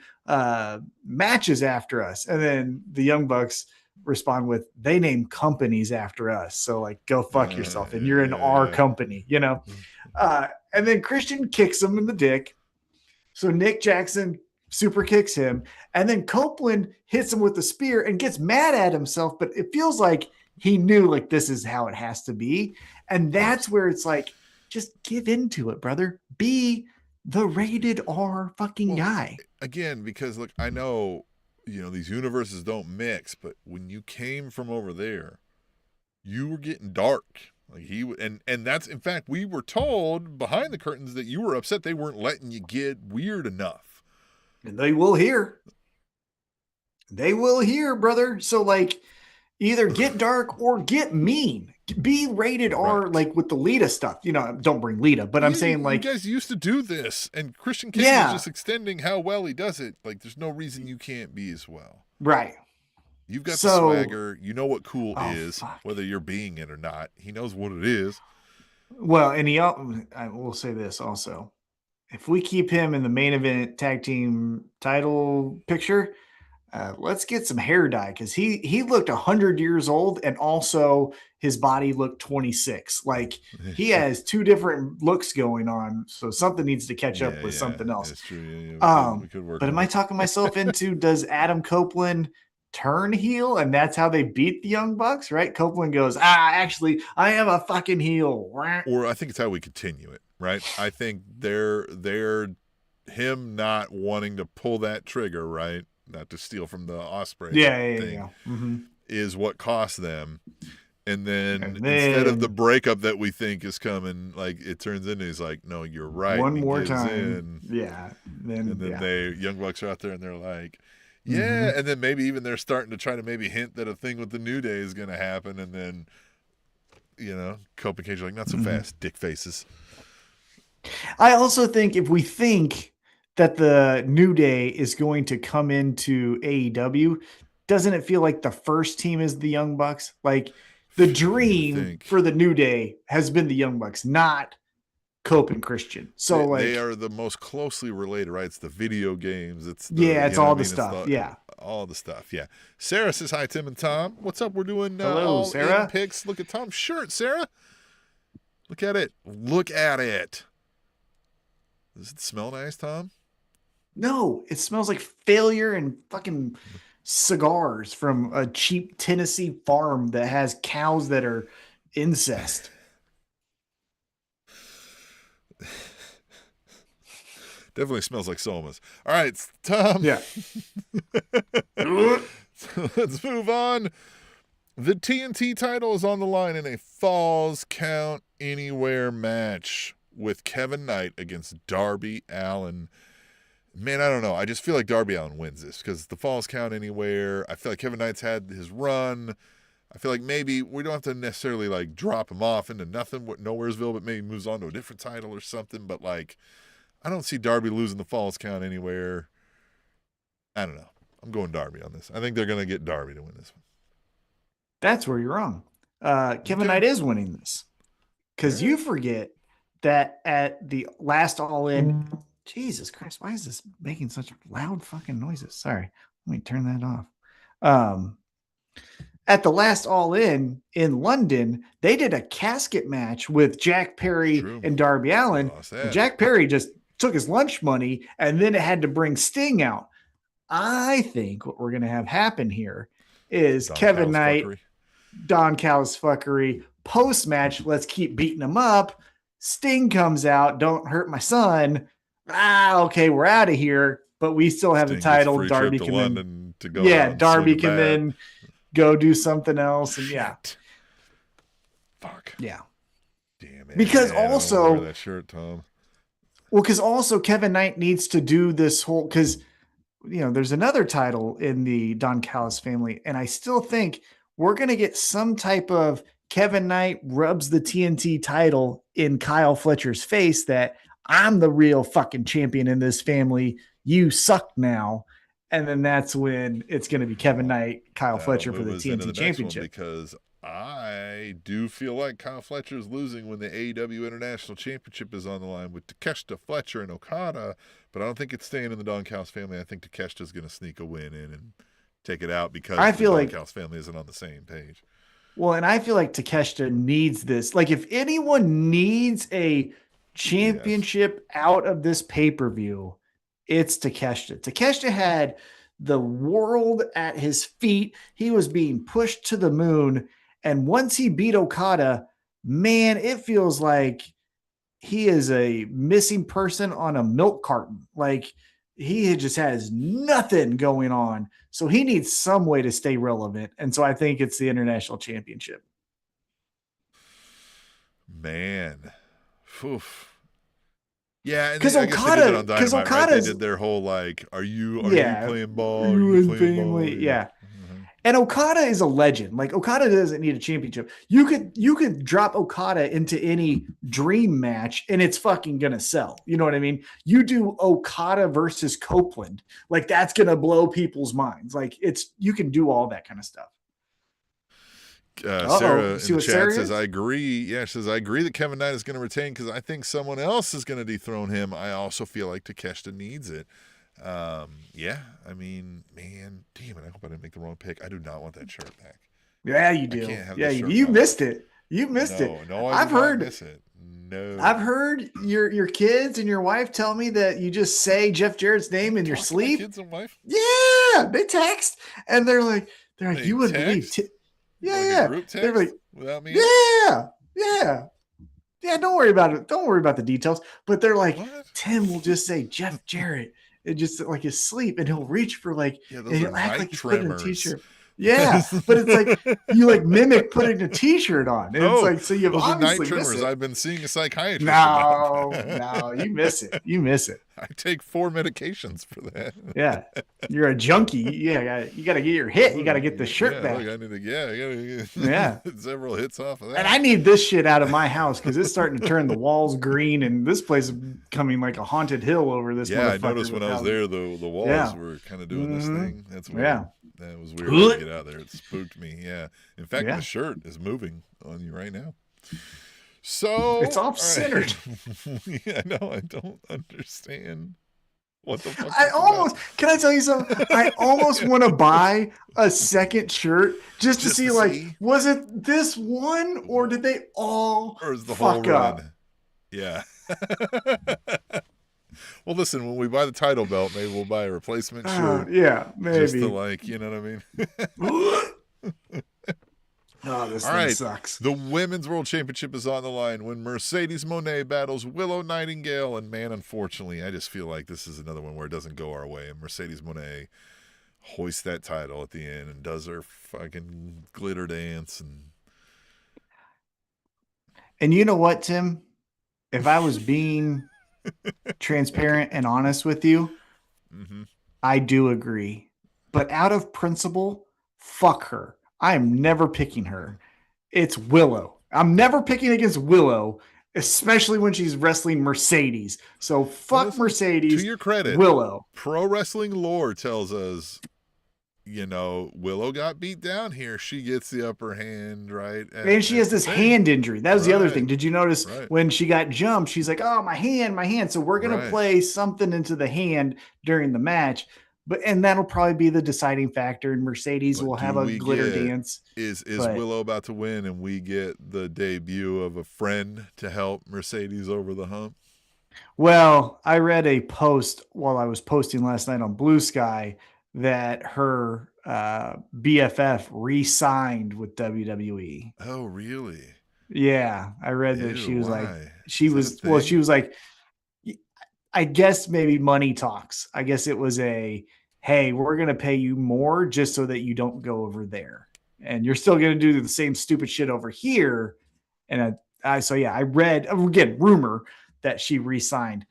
matches after us." And then the Young Bucks respond with, "They name companies after us. So, go fuck yourself. And you're in our company, And then Christian kicks him in the dick. So Nick Jackson super kicks him. And then Copeland hits him with the spear and gets mad at himself. But it feels like he knew, this is how it has to be. And that's where it's just give into it, brother. Be the rated R fucking guy. Again, because, look, I know, these universes don't mix. But when you came from over there, you were getting dark. And that's, in fact, we were told behind the curtains that you were upset they weren't letting you get weird enough. And they will here. They will here, brother. So like either get dark or get mean. Be rated R, Correct. like with the Lita stuff. You know, don't bring Lita, but I'm saying you like, guys used to do this, and Christian Cage is yeah, just extending how well he does it. Like, there's no reason you can't be as well. right. You've got the So, swagger. You know what cool is, fuck. whether you're being it or not. He knows what it is. Well, and I will say this also. If we keep him in the main event tag team title picture, let's get some hair dye because he looked 100 years old and also his body looked 26. Like he has two different looks going on, so something needs to catch up with something else. That's true. Yeah, we could work. But am I talking myself into? Does Adam Copeland turn heel and that's how they beat the Young Bucks? Right? Copeland goes, actually, I am a fucking heel. Or I think it's how we continue it. Right? I think they're him not wanting to pull that trigger. Right? Not to steal from the Ospreay thing, Mm-hmm. is what cost them. And then instead of the breakup that we think is coming, like it turns into, he's like, no, you're right. One more time. Yeah. They Young Bucks are out there and they're like, yeah. Mm-hmm. And then maybe even they're starting to try to maybe hint that a thing with the New Day is going to happen. And then, Cope and Cage are like, not so fast, dick faces. I also think if we think that the New Day is going to come into AEW, doesn't it feel like the first team is the Young Bucks? Like the dream for the New Day has been the Young Bucks, not Cope and Christian. So they are the most closely related, right? It's the video games. It's all the stuff. All the stuff. Yeah. Sarah says hi, Tim and Tom. What's up? We're doing Hello, Sarah. Picks. Look at Tom's shirt, Sarah. Look at it. Look at it. Does it smell nice, Tom? No, it smells like failure and fucking cigars from a cheap Tennessee farm that has cows that are incest. Definitely smells like Somas. All right, Tom. Yeah. So let's move on. The TNT title is on the line in a Falls Count Anywhere match with Kevin Knight against Darby Allin. Man, I don't know. I just feel like Darby Allin wins this because the Falls Count Anywhere. I feel like Kevin Knight's had his run. I feel like maybe we don't have to necessarily like drop him off into nothing, Nowheresville, but maybe moves on to a different title or something. But like, I don't see Darby losing the Falls Count Anywhere. I don't know. I'm going Darby on this. I think they're going to get Darby to win this one. That's where you're wrong. Kevin Knight is winning this because you forget that at the last All In. Jesus Christ, why is this making such loud fucking noises? Sorry, let me turn that off. At the last All In London, they did a casket match with Jack Perry and Darby Allin. Jack Perry just took his lunch money and then it had to bring Sting out. I think what we're going to have happen here is Kevin Knight, Don Callis fuckery, post-match, let's keep beating him up. Sting comes out, don't hurt my son. Okay, we're out of here, but we still have the title. Darby can then, Darby can then go do something else, and fuck, damn it. Because also wear that shirt, Tom. Well, because also Kevin Knight needs to do this whole because there's another title in the Don Callis family, and I still think we're gonna get some type of Kevin Knight rubs the TNT title in Kyle Fletcher's face that I'm the real fucking champion in this family. You suck now. And then that's when it's going to be Kevin Knight, Kyle Fletcher for the TNT championship. Because I do feel like Kyle Fletcher is losing when the AEW International Championship is on the line with Takeshita, Fletcher, and Okada. But I don't think it's staying in the Don Callis family. I think Takeshita is going to sneak a win in and take it out because the Don Callis family isn't on the same page. Well, and I feel like Takeshita needs this. Like if anyone needs a championship out of this pay-per-view, it's Takeshita. Takeshita had the world at his feet. He was being pushed to the moon. And once he beat Okada, man, it feels like he is a missing person on a milk carton. Like he just has nothing going on. So he needs some way to stay relevant. And so I think it's the International Championship. Man. Oof. Yeah, and Because I guess they did it on Because Dynamite, right? They Okada's did their whole like, are you yeah, playing ball? Are you you and playing ball? family, yeah. And Okada is a legend. Like Okada doesn't need a championship. You could drop Okada into any dream match and it's fucking gonna sell. You know what I mean? You do Okada versus Copeland, like that's gonna blow people's minds. Like you can do all that kind of stuff. Sarah in See the what chat Sarah says, is? I agree. Yeah, she says, I agree that Kevin Knight is going to retain because I think someone else is going to dethrone him. I also feel like Takeshita needs it. Yeah, I mean, man, damn it. I hope I didn't make the wrong pick. I do not want that shirt back. Yeah, you do. I can't have Yeah, this shirt you back. missed it. You missed it. No, I I've did not heard miss it. No. I've heard your kids and your wife tell me that you just say Jeff Jarrett's name in your Talk to my sleep. kids and wife? Yeah, they text and they're like, They you wouldn't believe. text? Yeah, Like yeah. a group text They're like, without me? yeah. Don't worry about it. Don't worry about the details. But they're like, What? Tim will just say Jeff Jarrett, and just like his sleep, and he'll reach for like, and he'll act like he's putting a t-shirt. Yeah, but it's like you like mimic putting a t-shirt on. And it's like, so you those are night obviously miss tremors. it. I've been seeing a psychiatrist. No, you miss it. You miss it. I take 4 medications for that. Yeah, you're a junkie. Yeah, you got to get your hit. You got to get the shirt back. Look, I need to, I Yeah. get several hits off of that. And I need this shit out of my house because it's starting to turn the walls green, and this place is becoming like a haunted hill over this. Yeah, I noticed when I was there, the walls were kind of doing this thing. That's weird. Yeah. That was weird to get out there. It spooked me. Yeah. In fact, Yeah. the shirt is moving on you right now. So it's off centered. Right. Yeah, no, I don't understand what the fuck. Can I tell you something? I almost want to buy a second shirt just to see, like, was it this one or did they all or is the fuck whole up? run? Yeah. Well, listen, when we buy the title belt, maybe we'll buy a replacement shirt. Yeah, maybe. Just to, like, you know what I mean? Oh, this all thing right. sucks. The Women's World Championship is on the line when Mercedes Moné battles Willow Nightingale. And, man, unfortunately, I just feel like this is another one where it doesn't go our way. And Mercedes Moné hoists that title at the end and does her fucking glitter dance. And you know what, Tim? If I was being transparent and honest with you, I do agree. But out of principle, fuck her. I am never picking her. It's Willow. I'm never picking against Willow, especially when she's wrestling Mercedes. So fuck Mercedes. To your credit, Willow. Pro wrestling lore tells us, you know, Willow got beat down here. She gets the upper hand, right? And she has this hand injury. That was the other thing. Did you notice Right. when she got jumped, she's like, oh, my hand. So we're going to play something into the hand during the match. And that'll probably be the deciding factor. And Mercedes will have a glitter dance. Is Willow about to win and we get the debut of a friend to help Mercedes over the hump? Well, I read a post while I was posting last night on Blue Sky that her BFF re-signed with WWE. Oh, really? Yeah, I read that she was why? like, she was like, I guess maybe money talks. I guess it was hey, we're going to pay you more just so that you don't go over there. And you're still going to do the same stupid shit over here. And I read, again, rumor that she re-signed.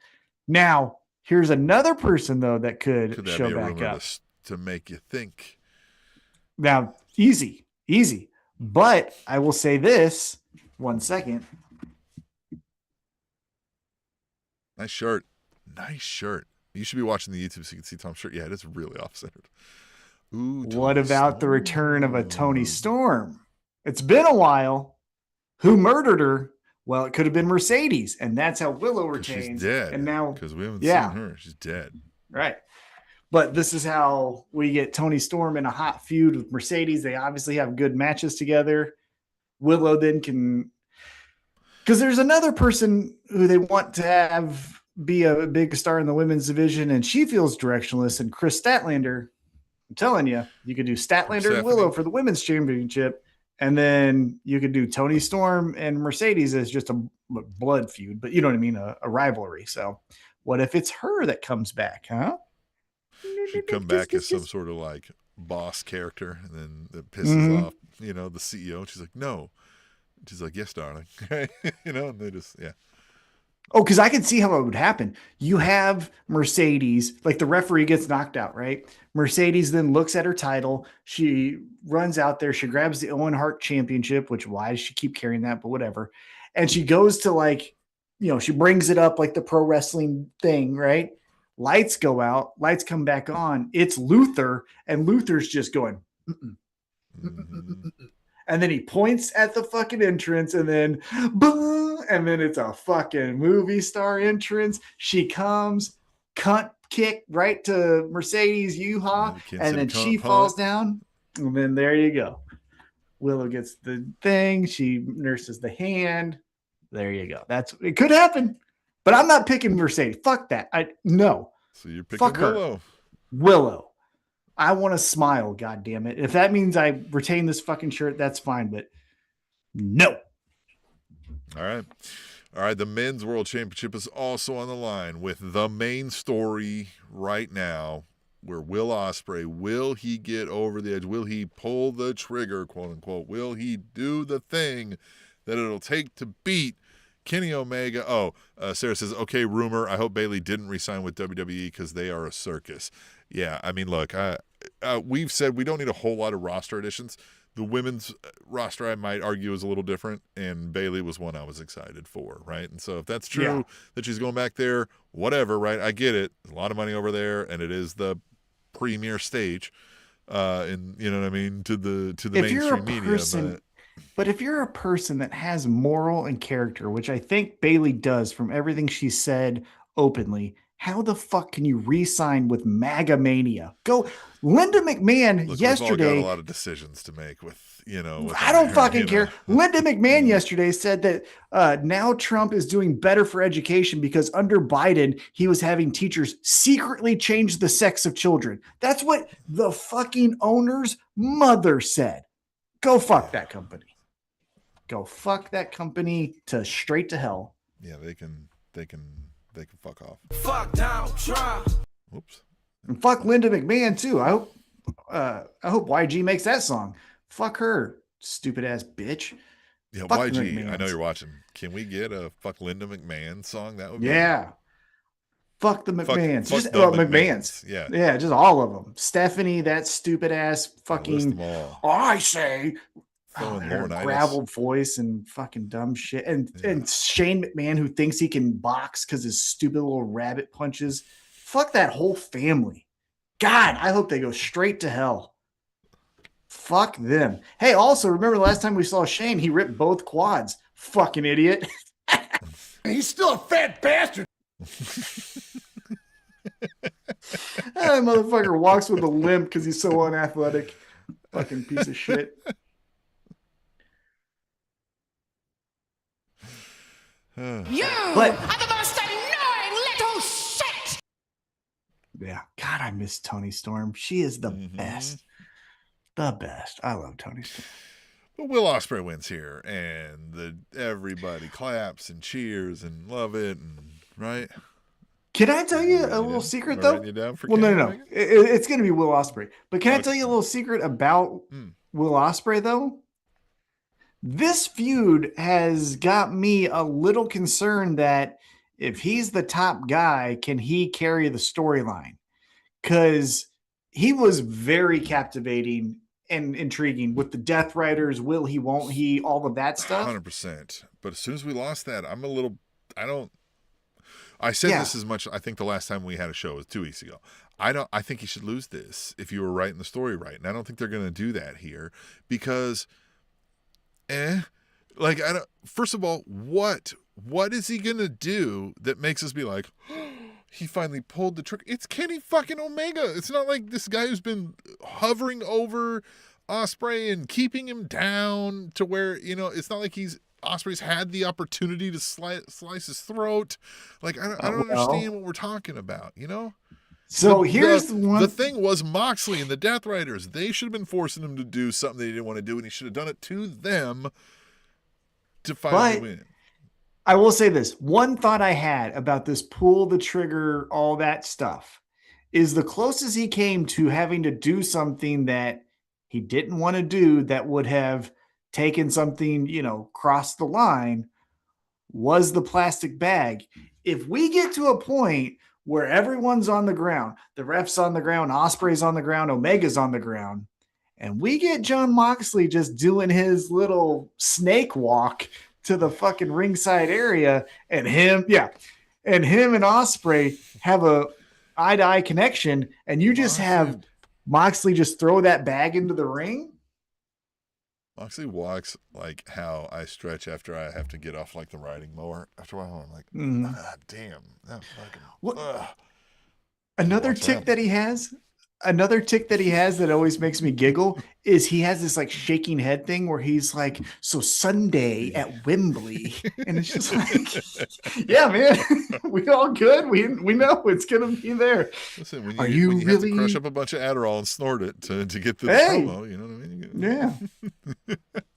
Now, here's another person, though, that could that show be a back rumor up. To make you think? Now, easy. But I will say this, 1 second. Nice shirt. You should be watching the YouTube so you can see Tom's shirt. Yeah, it is really off-centered. Ooh, what about the return of a Toni Storm? It's been a while. Who murdered her? Well, it could have been Mercedes, and that's how Willow retains. She's dead. And now, because we haven't seen her. She's dead. Right. But this is how we get Toni Storm in a hot feud with Mercedes. They obviously have good matches together. Willow then can, because there's another person who they want to have be a big star in the women's division, and she feels directionless. And Chris Statlander, I'm telling you, you could do Statlander and Willow for the women's championship, and then you could do Toni Storm and Mercedes as just a blood feud, but you know what I mean, a rivalry. So what if it's her that comes back, huh? She'd come back as some sort of like boss character, and then that pisses off, the CEO. And she's like, no. And she's like, yes, darling. And they just, Oh, because I can see how it would happen. You have Mercedes, like the referee gets knocked out, right? Mercedes then looks at her title. She runs out there. She grabs the Owen Hart Championship, which why does she keep carrying that? But whatever. And she goes to like, she brings it up like the pro wrestling thing, right? Lights go out, lights come back on. It's Luther, and Luther's just going, mm-mm, Mm-hmm. and then he points at the fucking entrance, and then boom, and then it's a fucking movie star entrance. She comes, cunt kick right to Mercedes U-Haul, and then she falls down, and then there you go. Willow gets the thing. She nurses the hand. There you go. It could happen, but I'm not picking Mercedes. Fuck that. No. So you're picking Willow. Willow. I want to smile, God damn it. If that means I retain this fucking shirt, that's fine, but no. All right. The men's world championship is also on the line with the main story right now, where Will Ospreay, will he get over the edge? Will he pull the trigger, quote unquote? Will he do the thing that it'll take to beat Kenny Omega? Sarah says, okay, rumor. I hope Bayley didn't re-sign with WWE because they are a circus. Yeah, I mean, look, we've said we don't need a whole lot of roster additions. The women's roster, I might argue, is a little different, and Bayley was one I was excited for, right? And so if that's true that she's going back there, whatever, right? I get it. There's a lot of money over there, and it is the premier stage, and you know what I mean, to the mainstream media. But if you're a person that has moral and character, which I think Bayley does from everything she said openly, how the fuck can you re-sign with MAGA Mania? Go, Linda McMahon yesterday. We've all got a lot of decisions to make with, I don't fucking care. Linda McMahon yesterday said that now Trump is doing better for education because under Biden, he was having teachers secretly change the sex of children. That's what the fucking owner's mother said. Go fuck that company. Go fuck that company straight to hell. Yeah, they can fuck off. Fuck Donald Trump. Oops. And fuck Linda McMahon too. I hope YG makes that song. Fuck her, stupid ass bitch. Yeah, fuck YG. I know you're watching. Can we get a fuck Linda McMahon song? That would be Fuck the McMahons. Fuck the McMahons. Yeah, just all of them. Stephanie, that stupid ass fucking. I say. Her gravel voice and fucking dumb shit, and Shane McMahon, who thinks he can box because his stupid little rabbit punches. Fuck that whole family. God, I hope they go straight to hell. Fuck them. Hey, also remember the last time we saw Shane, he ripped both quads. Fucking idiot. He's still a fat bastard. That motherfucker walks with a limp because he's so unathletic. Fucking piece of shit. You are the most annoying little shit. Yeah, God, I miss Toni Storm. She is the best. The best. I love Toni Storm. But Will Ospreay wins here, and everybody claps and cheers and love it, and right? Can I tell you a little secret, though? No. It's going to be Will Ospreay. But can I tell you a little secret about Will Ospreay, though? This feud has got me a little concerned that if he's the top guy, can he carry the storyline? Because he was very captivating and intriguing with the Death Riders. Will he, won't he, all of that stuff. 100%. But as soon as we lost that, I said this as much, I think the last time we had a show was 2 weeks ago. I think he should lose this if you were writing the story right. And I don't think they're going to do that here because first of all, what is he going to do that makes us be like, oh, he finally pulled the trigger? It's Kenny fucking Omega. It's not like this guy who's been hovering over Ospreay and keeping him down to where, it's not like Ospreay's had the opportunity to slice his throat. Like, I don't understand what we're talking about, So here's the one. The thing was Moxley and the Death Riders. They should have been forcing him to do something they didn't want to do, and he should have done it to them to finally win. I will say this. One thought I had about this pull the trigger, all that stuff, is the closest he came to having to do something that he didn't want to do that would have taken something, crossed the line, was the plastic bag. If we get to a point where everyone's on the ground, the ref's on the ground, Ospreay's on the ground, Omega's on the ground, and we get Jon Moxley just doing his little snake walk to the fucking ringside area, and him and Ospreay have a eye-to-eye connection, and you just have Moxley just throw that bag into the ring. Moxley walks like how I stretch after I have to get off like the riding mower. After a while, I'm like, damn. That fucking, Another tick that he has that always makes me giggle is he has this like shaking head thing where he's like, so Sunday at Wembley. And it's just like, yeah, man, we all good. We know it's going to be there. Listen, when you have to crush up a bunch of Adderall and snort it to get to the promo, you know what I mean? Yeah.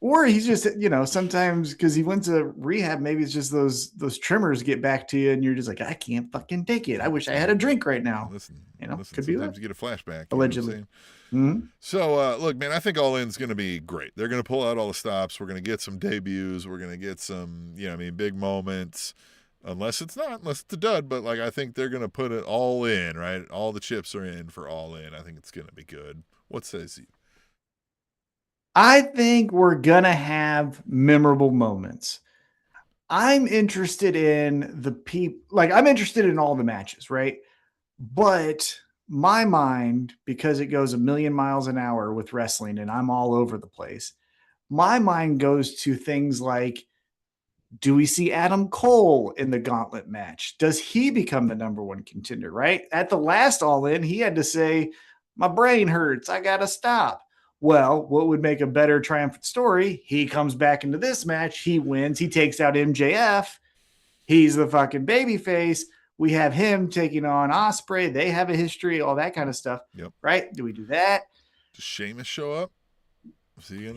Or he's just, sometimes because he went to rehab, maybe it's just those tremors get back to you and you're just like, I can't fucking take it. I wish I had a drink right now. Listen, could be sometimes you get a flashback. Allegedly. So, look, man, I think All In's going to be great. They're going to pull out all the stops. We're going to get some debuts. We're going to get some, big moments. Unless it's a dud. But, I think they're going to put it all in, right? All the chips are in for All In. I think it's going to be good. What says you? I think we're going to have memorable moments. I'm interested in the people. I'm interested in all the matches, right? But my mind, because it goes a million miles an hour with wrestling and I'm all over the place, my mind goes to things like, do we see Adam Cole in the gauntlet match? Does he become the number one contender, right? At the last All In, he had to say, my brain hurts, I got to stop. Well, what would make a better triumphant story? He comes back into this match, he wins, he takes out MJF, he's the fucking babyface. We have him taking on Ospreay. They have a history, all that kind of stuff. Yep. Right? Do we do that? Does Sheamus show up?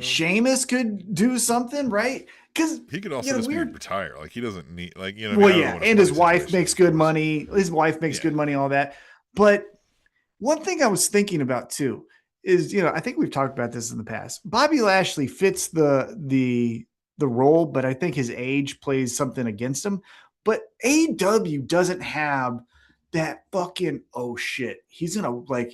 Sheamus could do something, right? Because he could also just retire. He doesn't need, and his wife makes good money. His wife makes good money, all that. But one thing I was thinking about too is, I think we've talked about this in the past. Bobby Lashley fits the role, but I think his age plays something against him. But AEW doesn't have that fucking, oh shit, he's going to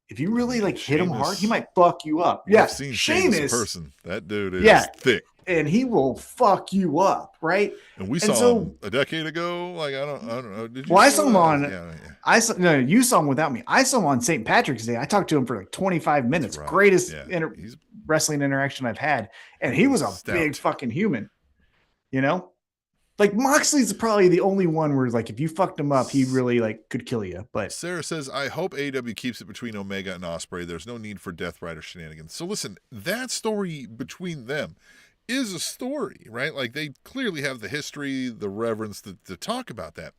if you really hit him hard, he might fuck you up. Yeah. I've seen Sheamus in person. That dude is thick. And he will fuck you up. Right. And we saw him a decade ago. I don't know. Did you I saw him on, no, you saw him without me. I saw him on St. Patrick's Day. I talked to him for 25 minutes. Right. Greatest wrestling interaction I've had. And he was a big fucking human, Moxley's probably the only one where if you fucked him up, he really could kill you. But Sarah says, I hope AEW keeps it between Omega and Ospreay. There's no need for Death Rider shenanigans. So listen, that story between them is a story, right? They clearly have the history, the reverence to talk about that.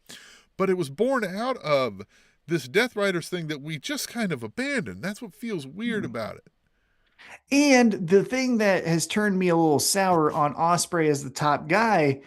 But it was born out of this Death Riders thing that we just kind of abandoned. That's what feels weird about it. And the thing that has turned me a little sour on Ospreay as the top guy,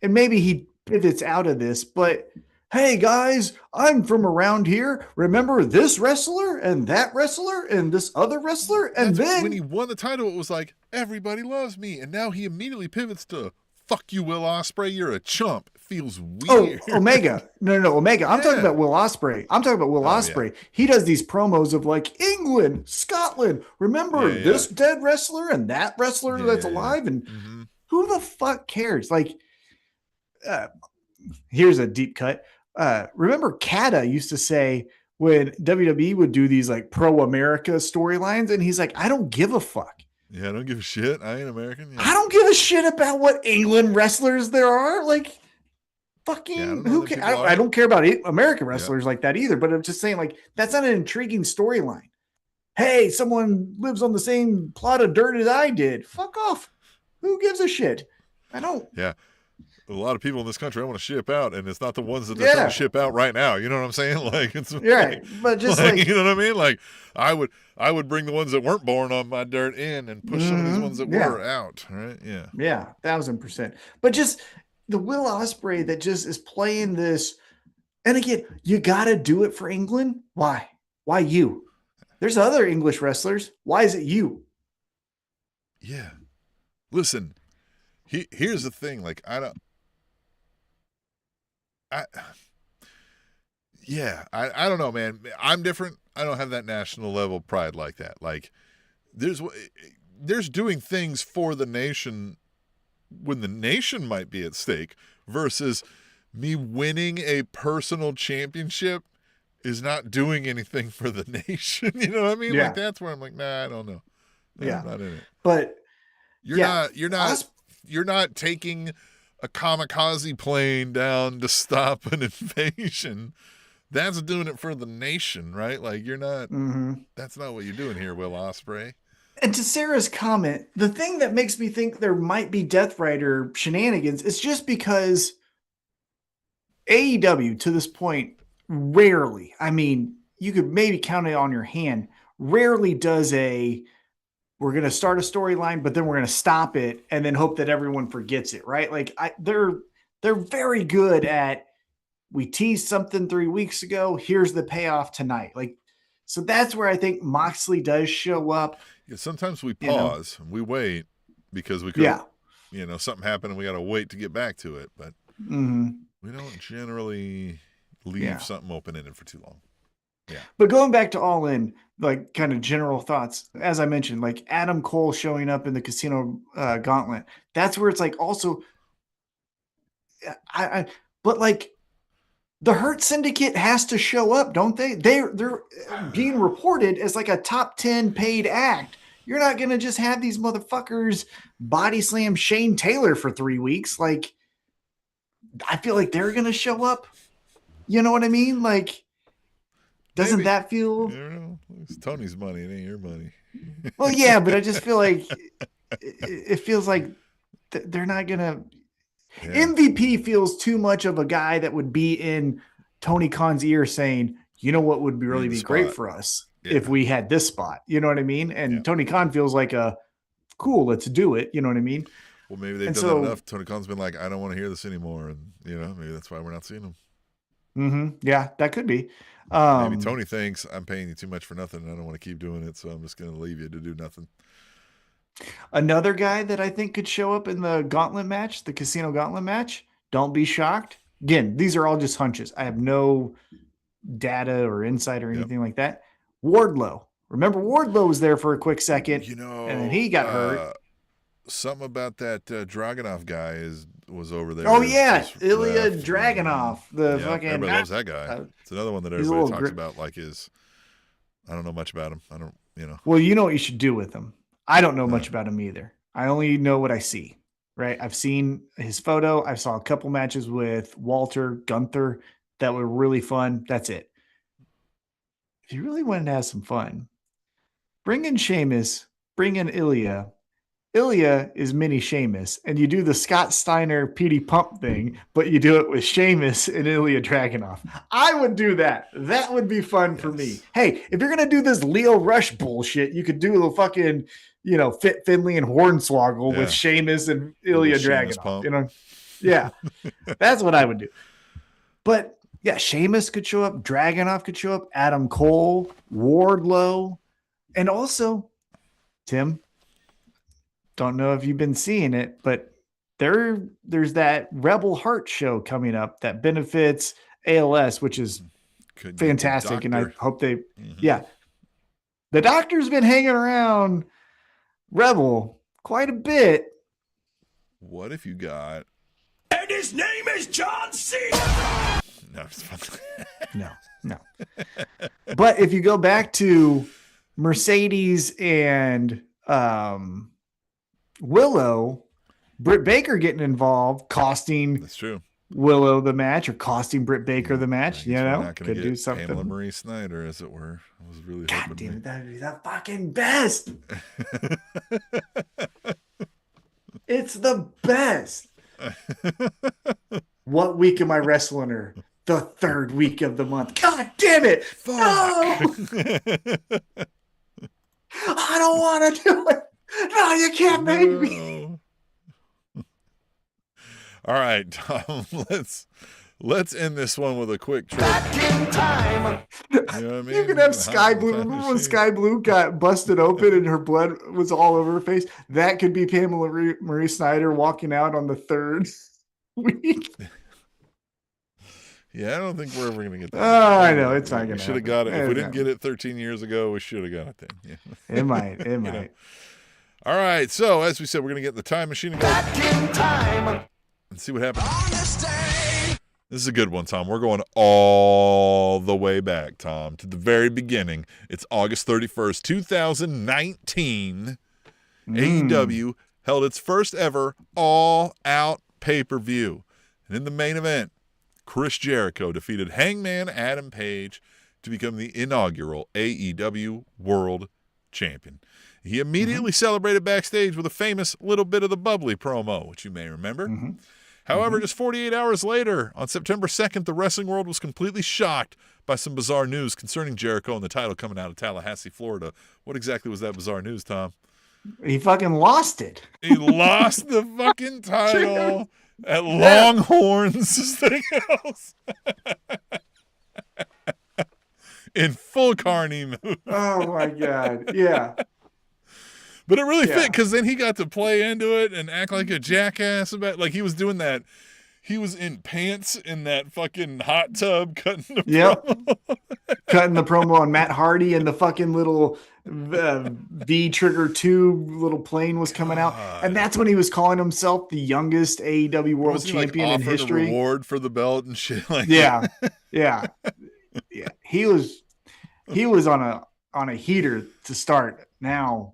and maybe he pivots out of this, but hey guys, I'm from around here. Remember this wrestler and that wrestler and this other wrestler? And then when he won the title, it was everybody loves me. And now he immediately pivots to fuck you, Will Ospreay. You're a chump. It feels weird. Oh, Omega. No, Omega. I'm talking about Will Ospreay. Ospreay. Yeah. He does these promos of England, Scotland. Remember this dead wrestler and that wrestler that's alive? And who the fuck cares? Here's a deep cut. Remember Kata used to say when WWE would do these pro-America storylines, and he's I don't give a fuck. Yeah, I don't give a shit. I ain't American. Yeah. I don't give a shit about what England wrestlers there are. Fucking who cares? I don't care about American wrestlers like that either, but I'm just saying that's not an intriguing storyline. Hey, someone lives on the same plot of dirt as I did. Fuck off. Who gives a shit? I don't. Yeah. A lot of people in this country I want to ship out, and it's not the ones that they're trying to ship out right now. You know what I'm saying? It's right, but just you know what I mean? I would bring the ones that weren't born on my dirt in and push some of these ones that were out. Right? Yeah. Yeah, 1,000%. But just the Will Ospreay that just is playing this, and again, you got to do it for England. Why? Why you? There's other English wrestlers. Why is it you? Yeah. Listen, here's the thing. I don't know, man. I'm different. I don't have that national level pride like that. Like, there's doing things for the nation when the nation might be at stake versus me winning a personal championship is not doing anything for the nation. You know what I mean? Yeah. Like, that's where I'm like, nah, I don't know. Yeah. I'm not in it. But You're not taking a kamikaze plane down to stop an invasion. That's doing it for the nation, right? Like, you're not, that's not what you're doing here, Will Ospreay. And to Sarah's comment, the thing that makes me think there might be Death Rider shenanigans is just because AEW to this point rarely, I mean, you could maybe count it on your hand, rarely does we're going to start a storyline, but then we're going to stop it and then hope that everyone forgets it, right? Like they're very good at, we teased something 3 weeks ago, here's the payoff tonight. Like, so that's where I think Moxley does show up. Yeah, sometimes we pause, we wait because we could, something happened and we got to wait to get back to it. But we don't generally leave something open-ended for too long. Yeah. But going back to All In, like kind of general thoughts, as I mentioned, like Adam Cole showing up in the Casino Gauntlet, that's where it's like also, but like the Hurt Syndicate has to show up, don't they? They're being reported as like a top 10 paid act. You're not going to just have these motherfuckers body slam Shane Taylor for 3 weeks. Like, I feel like they're going to show up. You know what I mean? Like, doesn't that feel? I don't know. It's Tony's money. It ain't your money. Well, yeah, but I just feel like it feels like they're not going to. Yeah. MVP feels too much of a guy that would be in Tony Khan's ear saying, you know what would be great for us if we had this spot. You know what I mean? And Tony Khan feels like cool, let's do it. You know what I mean? Well, maybe they've done that enough. Tony Khan's been like, I don't want to hear this anymore. And, maybe that's why we're not seeing him. Yeah, that could be. Maybe Tony thinks I'm paying you too much for nothing and I don't want to keep doing it, so I'm just going to leave you to do nothing. Another guy that I think could show up in the gauntlet match, the Casino Gauntlet match, don't be shocked. Again, these are all just hunches. I have no data or insight or anything like that. Wardlow. Remember, Wardlow was there for a quick second, and then he got hurt. Something about that Dragunov guy was over there. Oh, yeah. Ilya Dragunov. Fucking everybody loves that guy. It's another one that everybody talks about like I don't know much about him. I don't, Well, you know what you should do with him. I don't know much about him either. I only know what I see, right? I've seen his photo. I saw a couple matches with Walter, Gunther that were really fun. That's it. If you really wanted to have some fun, bring in Sheamus, bring in Ilya. Ilya is mini Sheamus, and you do the Scott Steiner PD Pump thing, but you do it with Sheamus and Ilya Dragunov. I would do that. That would be fun for me. Hey, if you're going to do this Leo Rush bullshit, you could do the fucking, Fit Finley and Hornswoggle with Sheamus and Ilya Dragunov. Yeah, that's what I would do. But yeah, Sheamus could show up, Dragunov could show up, Adam Cole, Wardlow, and also Tim. Don't know if you've been seeing it, but there's that Rebel Heart show coming up that benefits ALS, which is fantastic. And I hope the Doctor's been hanging around Rebel quite a bit. What if you got? And his name is John C. No, it's fun. No. But if you go back to Mercedes and Willow, Britt Baker getting involved, costing that's true. Willow the match or costing Britt Baker the match, could do something. Pamela Marie Snyder, as it were. I was really hoping. Damn it, that'd be the fucking best. It's the best. What week am I wrestling her? The third week of the month. God damn it! Fuck. No! I don't want to do it. No, you can't make me. All right, Tom. Let's end this one with a quick trip. Back in time. You know what I mean? You can have Sky Blue. Remember when Sky Blue got busted open and her blood was all over her face? That could be Pamela Marie Snyder walking out on the third week. Yeah, I don't think we're ever gonna get that. I know it's not We gonna. should have got it. If we didn't get it 13 years ago, we should have got it then. Yeah. It might. It might. Know. All right. So as we said, we're gonna get in the time machine and go Back in time. and see what happened. This is a good one, Tom. We're going all the way back, Tom, to the very beginning. It's August 31st, 2019. AEW held its first ever all-out pay-per-view. And in the main event, Chris Jericho defeated Hangman Adam Page to become the inaugural AEW World Champion. He immediately celebrated backstage with a famous little bit of the bubbly promo, which you may remember. However, just 48 hours later, on September 2nd, the wrestling world was completely shocked by some bizarre news concerning Jericho and the title coming out of Tallahassee, Florida. What exactly was that bizarre news, Tom? He fucking lost it. He lost the fucking title at Longhorns Steakhouse in full Carney move. Oh my god! Yeah. But it really fit because then he got to play into it and act like a jackass about like he was doing that. He was in pants in that fucking hot tub cutting the promo. Cutting the promo on Matt Hardy and the fucking little V Trigger 2 little plane was coming out. And that's when he was calling himself the youngest AEW World Champion in history. A reward for the belt and shit like that. Yeah. He was on a heater to start. Now,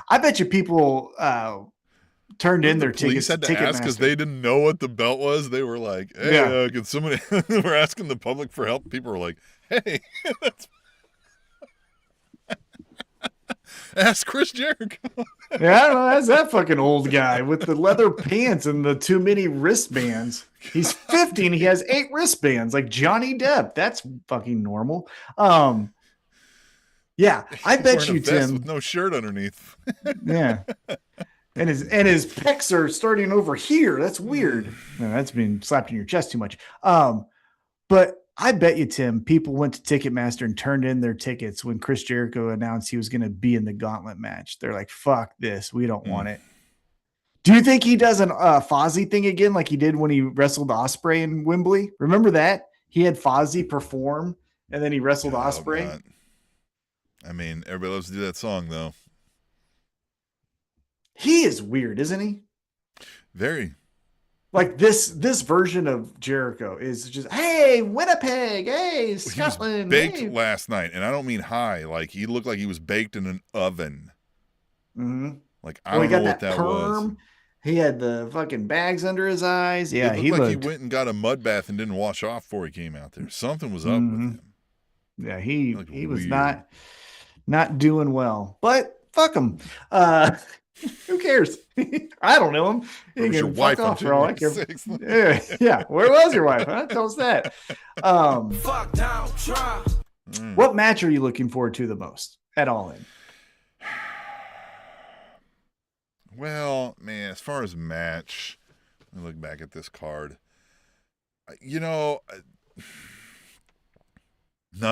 I bet you people turned in their tickets. Had to ask because they didn't know what the belt was. They were like, "Hey, can somebody?" They were asking the public for help. People were like, "Hey, ask Chris Jericho." I don't know. That's that fucking old guy with the leather pants and the too many wristbands. He's 50 and he has 8 wristbands like Johnny Depp. That's fucking normal. Yeah, I bet you, Tim, with no shirt underneath. Yeah, and his pecs are starting over here. That's weird. No, that's being slapped in your chest too much. But I bet you, Tim, people went to Ticketmaster and turned in their tickets when Chris Jericho announced he was going to be in the gauntlet match. They're like, "Fuck this, we don't want it." Do you think he does an Fozzy thing again, like he did when he wrestled Ospreay in Wembley? Remember that he had Fozzy perform and then he wrestled Ospreay. God. I mean, everybody loves to do that song, though. He is weird, isn't he? Very. Like this version of Jericho is just, hey, Winnipeg, hey, Scotland. He was baked last night, and I don't mean high. Like, he looked like he was baked in an oven. Like, I don't know what that was. He had the fucking bags under his eyes. Yeah, he looked like he went and got a mud bath and didn't wash off before he came out there. Something was up with him. Yeah, he was not doing well, but fuck him. Who cares? I don't know him. He can your wife off for all I care. Yeah. Where was your wife? Huh? Tell us that. Fuck down, try. What match are you looking forward to the most at All In? Well, man, as far as match, let me look back at this card. None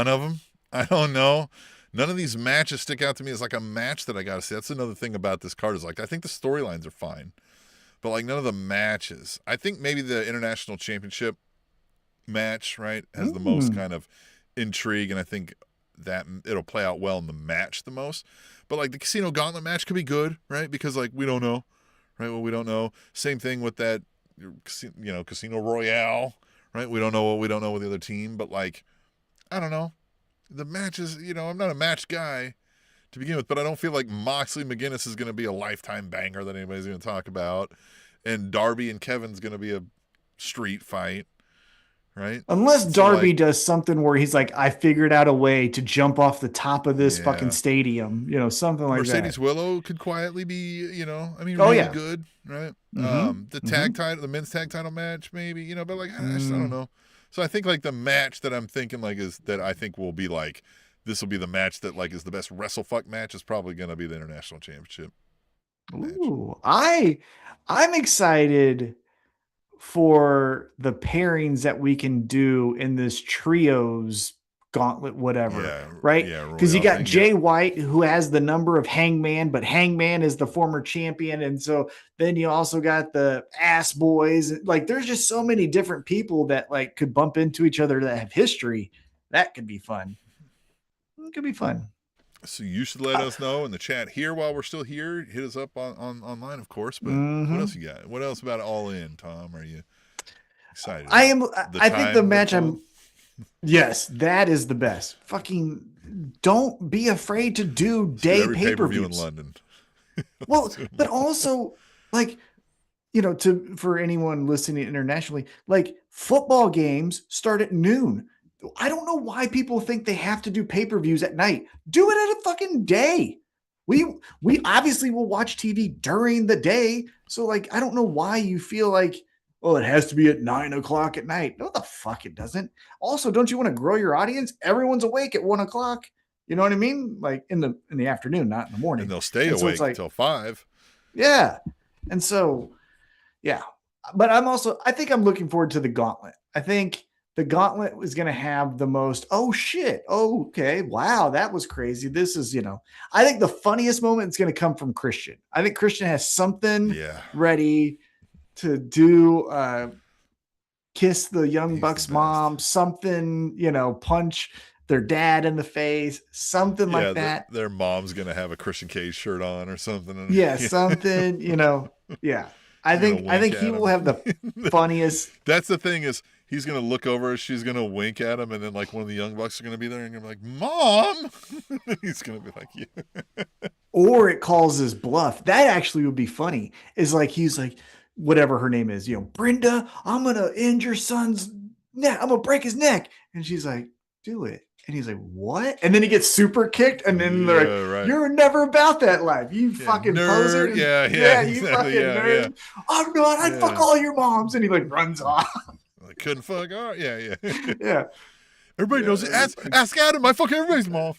of them. I don't know. None of these matches stick out to me as like a match that I got to see. That's another thing about this card is like, I think the storylines are fine, but like none of the matches. I think maybe the International Championship match, right, has the most kind of intrigue, and I think that it'll play out well in the match the most. But like the Casino Gauntlet match could be good, right? Because like we don't know, right? Well, we don't know. Same thing with that, Casino Royale, right? We don't know what we don't know with the other team, but like, I don't know. The matches, I'm not a match guy to begin with, but I don't feel like Moxley McGuinness is going to be a lifetime banger that anybody's going to talk about. And Darby and Kevin's going to be a street fight, right? Unless Darby does something where he's like, I figured out a way to jump off the top of this fucking stadium, something like Mercedes that. Willow could quietly be, really good, right? The tag title, the men's tag title match, maybe, but like, I don't know. So I think like the match that I'm thinking like is that I think will be like, this will be the match that like is the best WrestleFuck match is probably going to be the International Championship. Ooh, I'm excited for the pairings that we can do in this trios gauntlet, whatever, Yeah, right? yeah, Because you Royale got thing, Jay yeah. White, who has the number of Hangman, but Hangman is the former champion. And so then you also got the Ass Boys. Like, there's just so many different people that like could bump into each other that have history. That could be fun. It could be fun. So you should let us know in the chat here while we're still here. Hit us up on online, of course. But what else you got? What else about All In, Tom? Are you excited? I am. The I think the time match that's I'm. Yes, that is the best. Fucking don't be afraid to do Let's do day every pay-per-views. in London. Well, but also like, you know, for anyone listening internationally, like football games start at noon. I don't know why people think they have to do pay-per-views at night. Do it at a fucking day. We obviously will watch TV during the day. So like, I don't know why you feel like, oh, it has to be at 9:00 at night. No, the fuck it doesn't. Also, don't you want to grow your audience? Everyone's awake at 1:00. You know what I mean? Like in the afternoon, not in the morning. And they'll stay And so awake it's like, until 5. yeah. And so, yeah. But I think I'm looking forward to the gauntlet. I think the gauntlet is going to have the most, oh shit. Oh, okay. Wow. That was crazy. This is, I think the funniest moment is going to come from Christian. I think Christian has something ready to do, kiss the Young Bucks mom, something, punch their dad in the face, something like that. Their mom's going to have a Christian Cage shirt on or something. Yeah, something, yeah. I think he will have the funniest. That's the thing is he's going to look over, she's going to wink at him, and then like one of the Young Bucks are going to be there and going to be like, Mom! He's going to be like, yeah. Or it calls his bluff. That actually would be funny. Is like, he's like, whatever her name is, Brenda, I'm going to end your son's neck. I'm going to break his neck. And she's like, do it. And he's like, what? And then he gets super kicked. And then they're like, right. You're never about that life. You fucking nerd. poser. Yeah, you exactly. fucking nerd. Yeah. I'm not. I'd fuck all your moms. And he like runs off. I couldn't fuck. Oh, yeah. Yeah. Everybody knows it. Ask Adam. I fuck everybody's mom.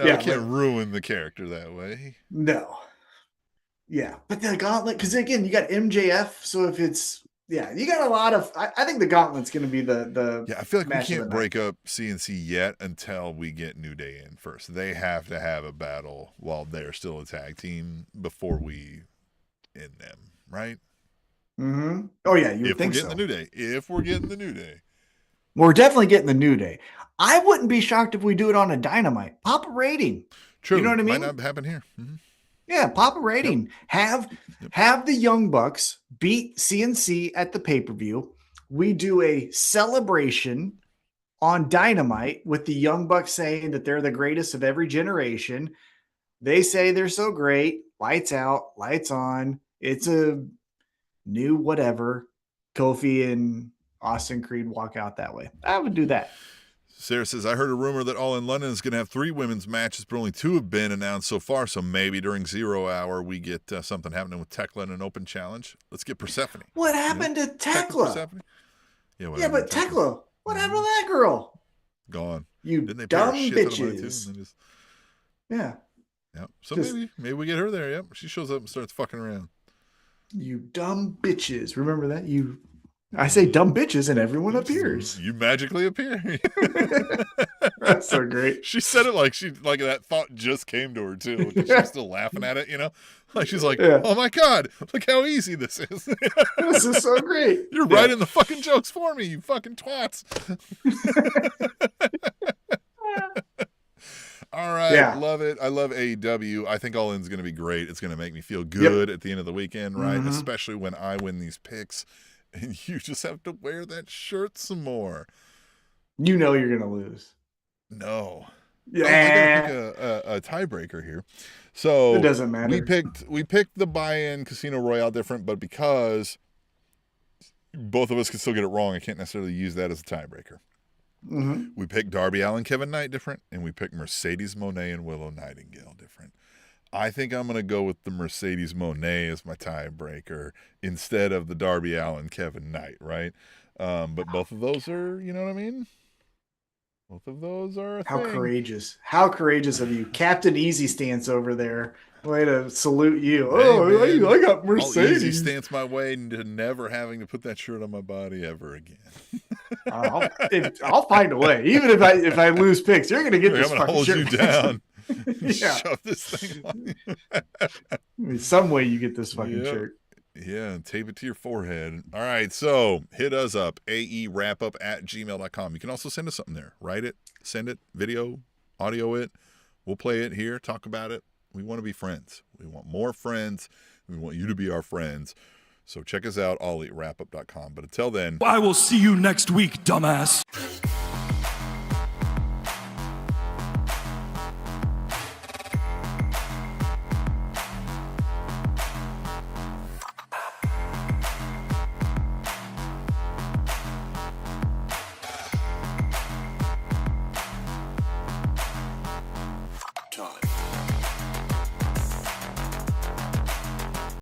I can't ruin the character that way. No. Yeah. But the gauntlet, because again, you got MJF. So if it's, you got a lot of. I think the gauntlet's going to be the. Yeah, I feel like we can't break up CNC yet until we get New Day in first. They have to have a battle while they're still a tag team before we end them, right? Mm-hmm. Oh yeah, you would think so. If we're getting the New Day, we're definitely getting the New Day. I wouldn't be shocked if we do it on a Dynamite. Pop a rating. True. You know what I mean? Might not happen here. Mm-hmm. Yeah, pop a rating. Yep. Have the Young Bucks beat CNC at the pay-per-view. We do a celebration on Dynamite with the Young Bucks saying that they're the greatest of every generation. They say they're so great. Lights out, lights on. It's a new whatever. Kofi and Austin Creed walk out that way. I would do that. Sarah says, I heard a rumor that All In London is going to have 3 women's matches, but only 2 have been announced so far. So maybe during 0 hour, we get something happening with Tekla in an open challenge. Let's get Persephone. What happened to Tekla? Yeah, but Tekla, what happened to that girl? Gone. You Didn't they dumb pay her bitches. Yeah. So maybe we get her there. Yep. She shows up and starts fucking around. You dumb bitches. Remember that? I say dumb bitches and everyone appears. You magically appear. That's so great. She said it like that thought just came to her too. She's still laughing at it, Like she's like, oh my God, look how easy this is. This is so great. You're writing the fucking jokes for me, you fucking twats. All right, love it. I love AEW. I think All In's going to be great. It's going to make me feel good at the end of the weekend, right? Mm-hmm. Especially when I win these picks. And you just have to wear that shirt some more. You know you're going to lose. No. Yeah. I got to pick a tiebreaker here. So it doesn't matter. We picked the buy-in Casino Royale different, but because both of us could still get it wrong, I can't necessarily use that as a tiebreaker. Mm-hmm. We picked Darby Allin, Kevin Knight different, and we picked Mercedes Moné and Willow Nightingale different. I think I'm going to go with the Mercedes Moné as my tiebreaker instead of the Darby Allin, Kevin Knight, right? But both of those are, you know what I mean? Both of those are a How thing. courageous. How courageous of you. Captain Easy Stance over there. Way to salute you. Hey, man, I got I'll Mercedes. easy stance my way into never having to put that shirt on my body ever again. I'll find a way. Even if I lose picks, you're gonna get this I'm gonna fucking hold shirt. you down. Yeah. Shove this thing on you. Some way you get this fucking shirt. Yeah, and tape it to your forehead. All right, so hit us up, aewrapup@gmail.com. You can also send us something there. Write it, send it, video, audio it. We'll play it here, talk about it. We want to be friends. We want more friends. We want you to be our friends. So check us out, allelitewrapup.com. But until then, I will see you next week, dumbass. Time.